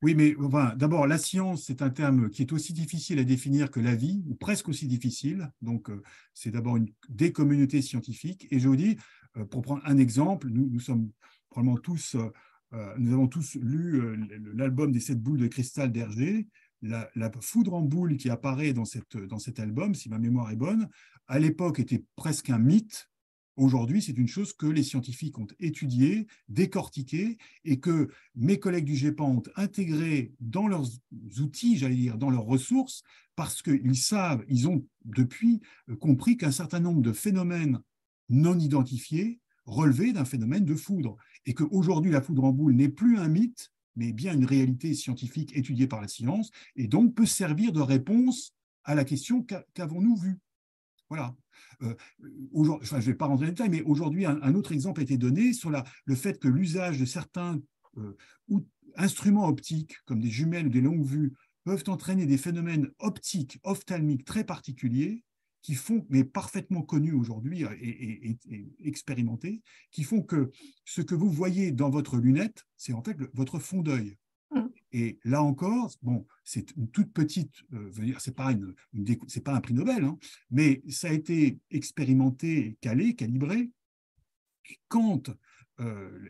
Oui, mais enfin, d'abord, la science, c'est un terme qui est aussi difficile à définir que la vie, ou presque aussi difficile. Donc, c'est d'abord des communautés scientifiques. Et je vous dis, pour prendre un exemple, nous sommes probablement tous, nous avons tous lu l'album des 7 boules de cristal d'Hergé. La foudre en boule qui apparaît dans cet album, si ma mémoire est bonne, à l'époque était presque un mythe. Aujourd'hui, c'est une chose que les scientifiques ont étudiée, décortiquée, et que mes collègues du GEPAN ont intégré dans leurs outils, j'allais dire, dans leurs ressources, parce ils ont depuis compris qu'un certain nombre de phénomènes non identifiés relevaient d'un phénomène de foudre, et qu'aujourd'hui, la foudre en boule n'est plus un mythe, mais bien une réalité scientifique étudiée par la science, et donc peut servir de réponse à la question qu'avons-nous vu. Voilà. Je ne vais pas rentrer dans les détails, mais aujourd'hui, un autre exemple a été donné sur le fait que l'usage de certains instruments optiques, comme des jumelles ou des longues vues, peuvent entraîner des phénomènes optiques, ophtalmiques très particuliers, qui font, mais parfaitement connus aujourd'hui et expérimentés, qui font que ce que vous voyez dans votre lunette, c'est en fait votre fond d'œil. Et là encore, bon, c'est une toute petite, c'est pas un prix Nobel, hein, mais ça a été expérimenté, calé, calibré. Quand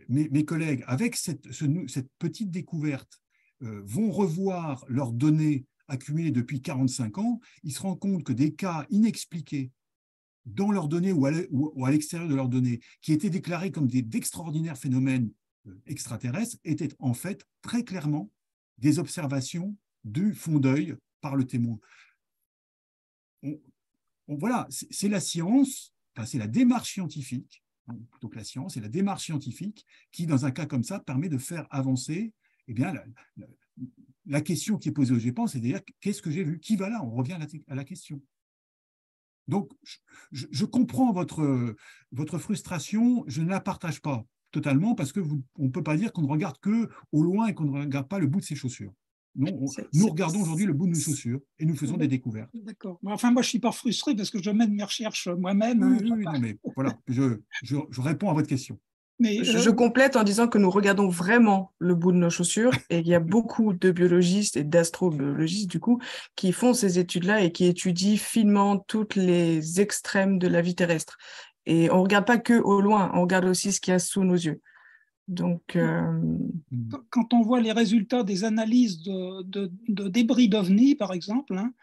mes collègues, avec cette petite découverte, vont revoir leurs données accumulées depuis 45 ans, ils se rendent compte que des cas inexpliqués dans leurs données ou à l'extérieur de leurs données, qui étaient déclarés comme d'extraordinaires phénomènes extraterrestres, étaient en fait très clairement des observations du fond d'œil par le témoin. Voilà, c'est la science, enfin, c'est la démarche scientifique, plutôt que la science, c'est la démarche scientifique qui, dans un cas comme ça, permet de faire avancer bien, la question qui est posée au GEPAN, c'est de dire qu'est-ce que j'ai vu, qui va là, on revient à la question. Donc, je comprends votre frustration, je ne la partage pas totalement parce qu'on ne peut pas dire qu'on ne regarde qu'au loin et qu'on ne regarde pas le bout de ses chaussures. Non, nous regardons aujourd'hui le bout de nos chaussures et nous faisons des découvertes. D'accord. Enfin, moi, je ne suis pas frustré parce que je mène mes recherches moi-même. Oui, non, mais voilà, je réponds à votre question. Mais je complète en disant que nous regardons vraiment le bout de nos chaussures et il y a beaucoup de biologistes et d'astrobiologistes du coup qui font ces études-là et qui étudient finement toutes les extrêmes de la vie terrestre. Et on ne regarde pas que au loin, on regarde aussi ce qu'il y a sous nos yeux. Donc, quand on voit les résultats des analyses de débris d'OVNI, par exemple, hein,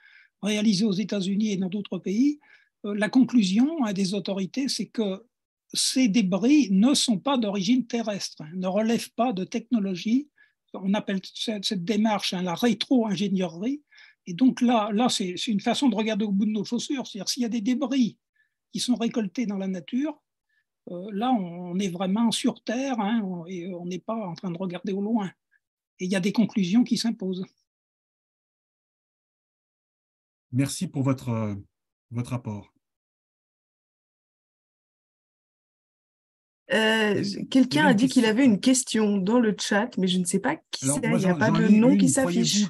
réalisées aux États-Unis et dans d'autres pays, la conclusion des autorités, c'est que ces débris ne sont pas d'origine terrestre, hein, ne relèvent pas de technologie. On appelle cette démarche la rétro-ingénierie, Et donc là c'est une façon de regarder au bout de nos chaussures. C'est-à-dire s'il y a des débris qui sont récoltés dans la nature, là, on est vraiment sur Terre, hein, et on n'est pas en train de regarder au loin. Et il y a des conclusions qui s'imposent. Merci pour votre apport. Quelqu'un a dit qu'il avait une question dans le chat, mais je ne sais pas qui c'est. Il n'y a pas de nom qui s'affiche.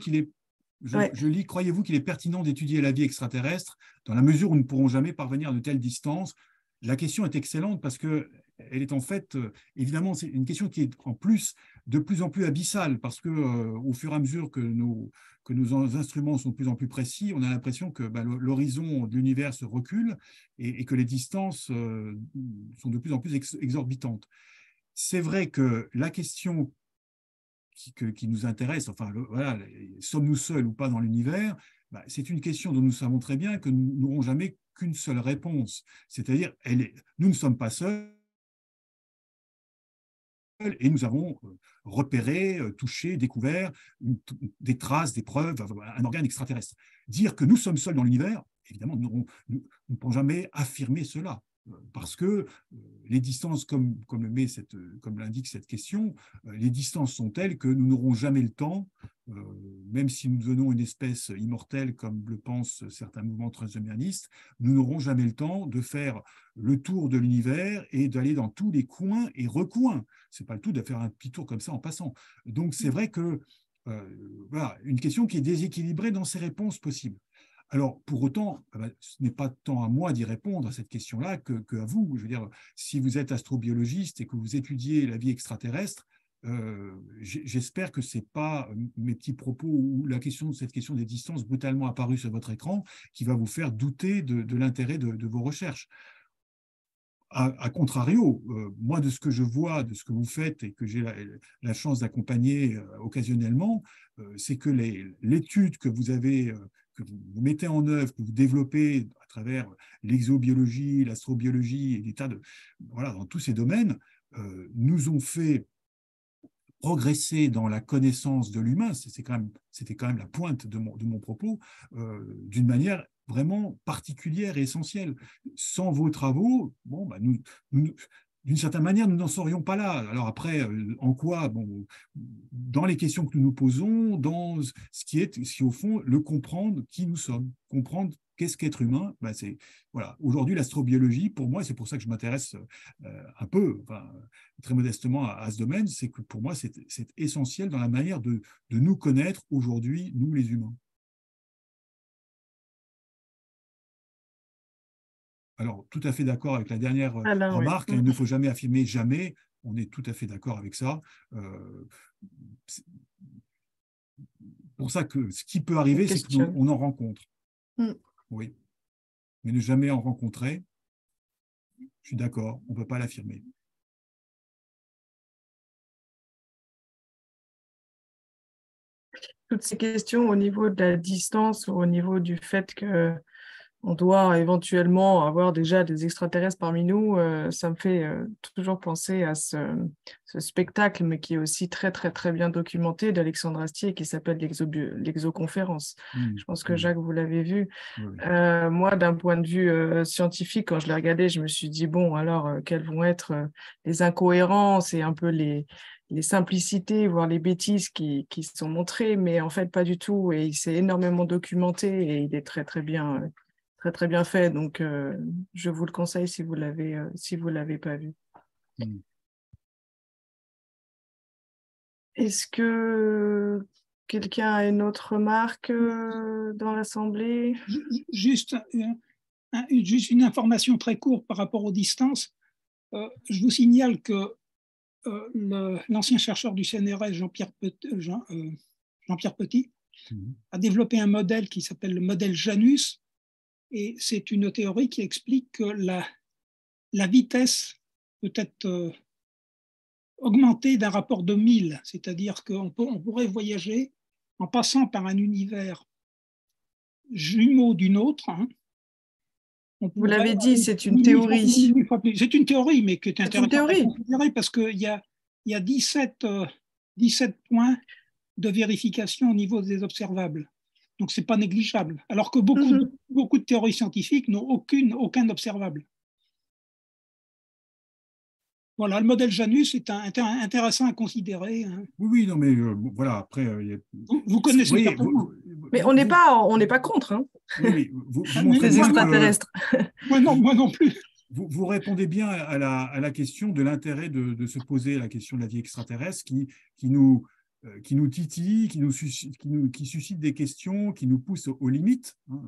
Je lis, croyez-vous qu'il est pertinent d'étudier la vie extraterrestre dans la mesure où nous ne pourrons jamais parvenir à de telles distances? La question est excellente parce qu'elle est en fait, évidemment, c'est une question qui est en plus de plus en plus abyssale parce que au fur et à mesure que nos instruments sont de plus en plus précis, on a l'impression que l'horizon de l'univers se recule et que les distances sont de plus en plus exorbitantes. C'est vrai que la question qui nous intéresse, enfin, voilà, sommes-nous seuls ou pas dans l'univers, c'est une question dont nous savons très bien que nous n'aurons jamais qu'une seule réponse. C'est-à-dire, nous ne sommes pas seuls et nous avons repéré, touché, découvert des traces, des preuves, un organe extraterrestre. Dire que nous sommes seuls dans l'univers, évidemment, nous ne pourrons jamais affirmer cela. Parce que les distances, comme l'indique cette question, les distances sont telles que nous n'aurons jamais le temps, même si nous devenons une espèce immortelle, comme le pensent certains mouvements transhumanistes, nous n'aurons jamais le temps de faire le tour de l'univers et d'aller dans tous les coins et recoins. Ce n'est pas le tout de faire un petit tour comme ça en passant. Donc c'est vrai que voilà, une question qui est déséquilibrée dans ses réponses possibles. Alors, pour autant, ce n'est pas tant à moi d'y répondre à cette question-là qu'à vous. Je veux dire, si vous êtes astrobiologiste et que vous étudiez la vie extraterrestre, j'espère que ce n'est pas mes petits propos ou cette question des distances brutalement apparues sur votre écran qui va vous faire douter de l'intérêt de vos recherches. A contrario, moi, de ce que je vois, de ce que vous faites et que j'ai la chance d'accompagner occasionnellement, c'est que l'étude que vous avez, que vous mettez en œuvre, que vous développez à travers l'exobiologie, l'astrobiologie et des tas voilà, dans tous ces domaines, nous ont fait progresser dans la connaissance de l'humain, c'était quand même la pointe de mon propos, d'une manière vraiment particulière et essentielle. Sans vos travaux, bon, d'une certaine manière, nous n'en serions pas là. Alors après, en quoi? Bon, dans les questions que nous nous posons, dans ce qui est au fond, le comprendre qui nous sommes, comprendre qu'est-ce qu'être humain. Voilà. Aujourd'hui, l'astrobiologie, pour moi, c'est pour ça que je m'intéresse un peu, enfin, très modestement à ce domaine, c'est que pour moi, c'est essentiel dans la manière de nous connaître aujourd'hui, nous les humains. Alors, tout à fait d'accord avec la dernière remarque, oui. Il ne faut jamais affirmer jamais, on est tout à fait d'accord avec ça. Pour ça que ce qui peut arriver, c'est qu'on en rencontre. Oui. Mais ne jamais en rencontrer, je suis d'accord, on ne peut pas l'affirmer. Toutes ces questions au niveau de la distance ou au niveau du fait que on doit éventuellement avoir déjà des extraterrestres parmi nous, ça me fait toujours penser à ce spectacle, mais qui est aussi très, très, très bien documenté d'Alexandre Astier, qui s'appelle l'Exoconférence. Je pense que Jacques, vous l'avez vu. Moi, d'un point de vue scientifique, quand je l'ai regardé, je me suis dit, bon, alors, quelles vont être les incohérences et un peu les simplicités, voire les bêtises qui sont montrées, mais en fait, pas du tout. Et il s'est énormément documenté et il est très, très bien... très bien fait, donc je vous le conseille si vous l'avez pas vu. Est-ce que quelqu'un a une autre remarque dans l'Assemblée? Juste une information très courte par rapport aux distances. Je vous signale que l'ancien chercheur du CNRS, Jean-Pierre Petit, a développé un modèle qui s'appelle le modèle Janus. Et c'est une théorie qui explique que la vitesse peut être augmentée d'un rapport de 1000, c'est-à-dire qu'on pourrait voyager en passant par un univers jumeau d'une autre. Vous l'avez dit, c'est une théorie. C'est une théorie, mais qui est intéressante à considérer parce qu'il y a 17 points de vérification au niveau des observables. Donc, ce n'est pas négligeable. Alors que beaucoup de théories scientifiques n'ont aucun observable. Voilà, le modèle Janus est intéressant à considérer. Hein. Oui, non, mais voilà, après... Vous connaissez certainement. Mais on n'est pas contre. Hein. Oui, vous montrez les extraterrestres. Moi non plus. Vous répondez bien à la question de l'intérêt de se poser la question de la vie extraterrestre qui nous titille, qui suscite des questions, qui nous pousse aux limites. Hein.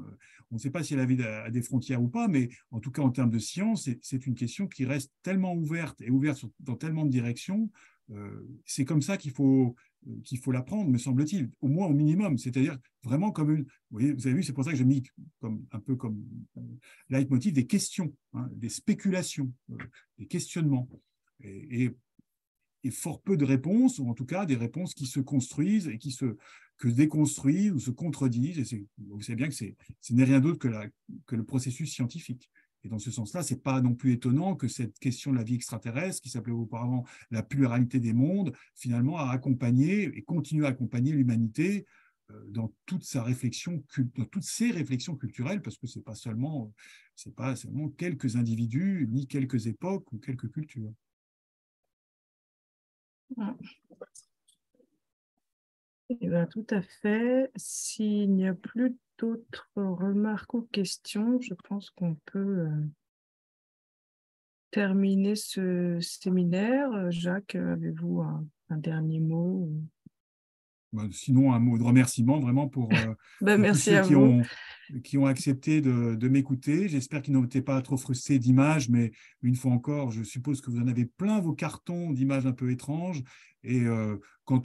On ne sait pas si la vie a des frontières ou pas, mais en tout cas, en termes de science, c'est une question qui reste tellement ouverte et ouverte dans tellement de directions. C'est comme ça qu'il faut l'apprendre, me semble-t-il, au moins au minimum. C'est-à-dire vraiment comme une... Vous avez vu, c'est pour ça que j'ai mis un peu comme leitmotiv des questions, hein, des spéculations, des questionnements. Et fort peu de réponses, ou en tout cas des réponses qui se construisent et qui se déconstruisent ou se contredisent. Et vous savez bien que ce n'est rien d'autre que le processus scientifique. Et dans ce sens-là, ce n'est pas non plus étonnant que cette question de la vie extraterrestre, qui s'appelait auparavant la pluralité des mondes, finalement a accompagné et continue à accompagner l'humanité dans toute sa réflexion, dans toutes ses réflexions culturelles, parce que ce n'est pas seulement quelques individus, ni quelques époques ou quelques cultures. Eh bien, tout à fait. S'il n'y a plus d'autres remarques ou questions, je pense qu'on peut terminer ce séminaire. Jacques, avez-vous un dernier mot? Sinon, un mot de remerciement vraiment pour merci tous ceux à vous. qui ont accepté de m'écouter. J'espère qu'ils n'ont été pas trop frustrés d'images, mais une fois encore, je suppose que vous en avez plein vos cartons d'images un peu étranges. Et quant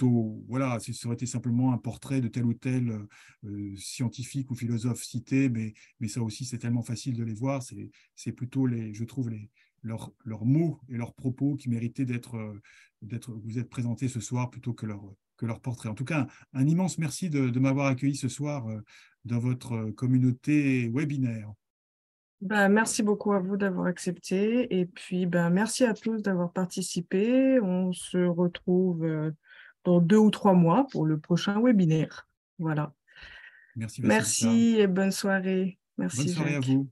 voilà, si ça aurait été simplement un portrait de tel ou tel scientifique ou philosophe cité, mais ça aussi, c'est tellement facile de les voir. C'est plutôt, je trouve, leurs mots et leurs propos qui méritaient vous être présentés ce soir plutôt que leur portrait. En tout cas, un immense merci de m'avoir accueilli ce soir dans votre communauté webinaire. Merci beaucoup à vous d'avoir accepté. Et puis, merci à tous d'avoir participé. On se retrouve dans 2 ou 3 mois pour le prochain webinaire. Voilà. Merci, merci et bonne soirée. Merci, bonne soirée Jacques. à vous.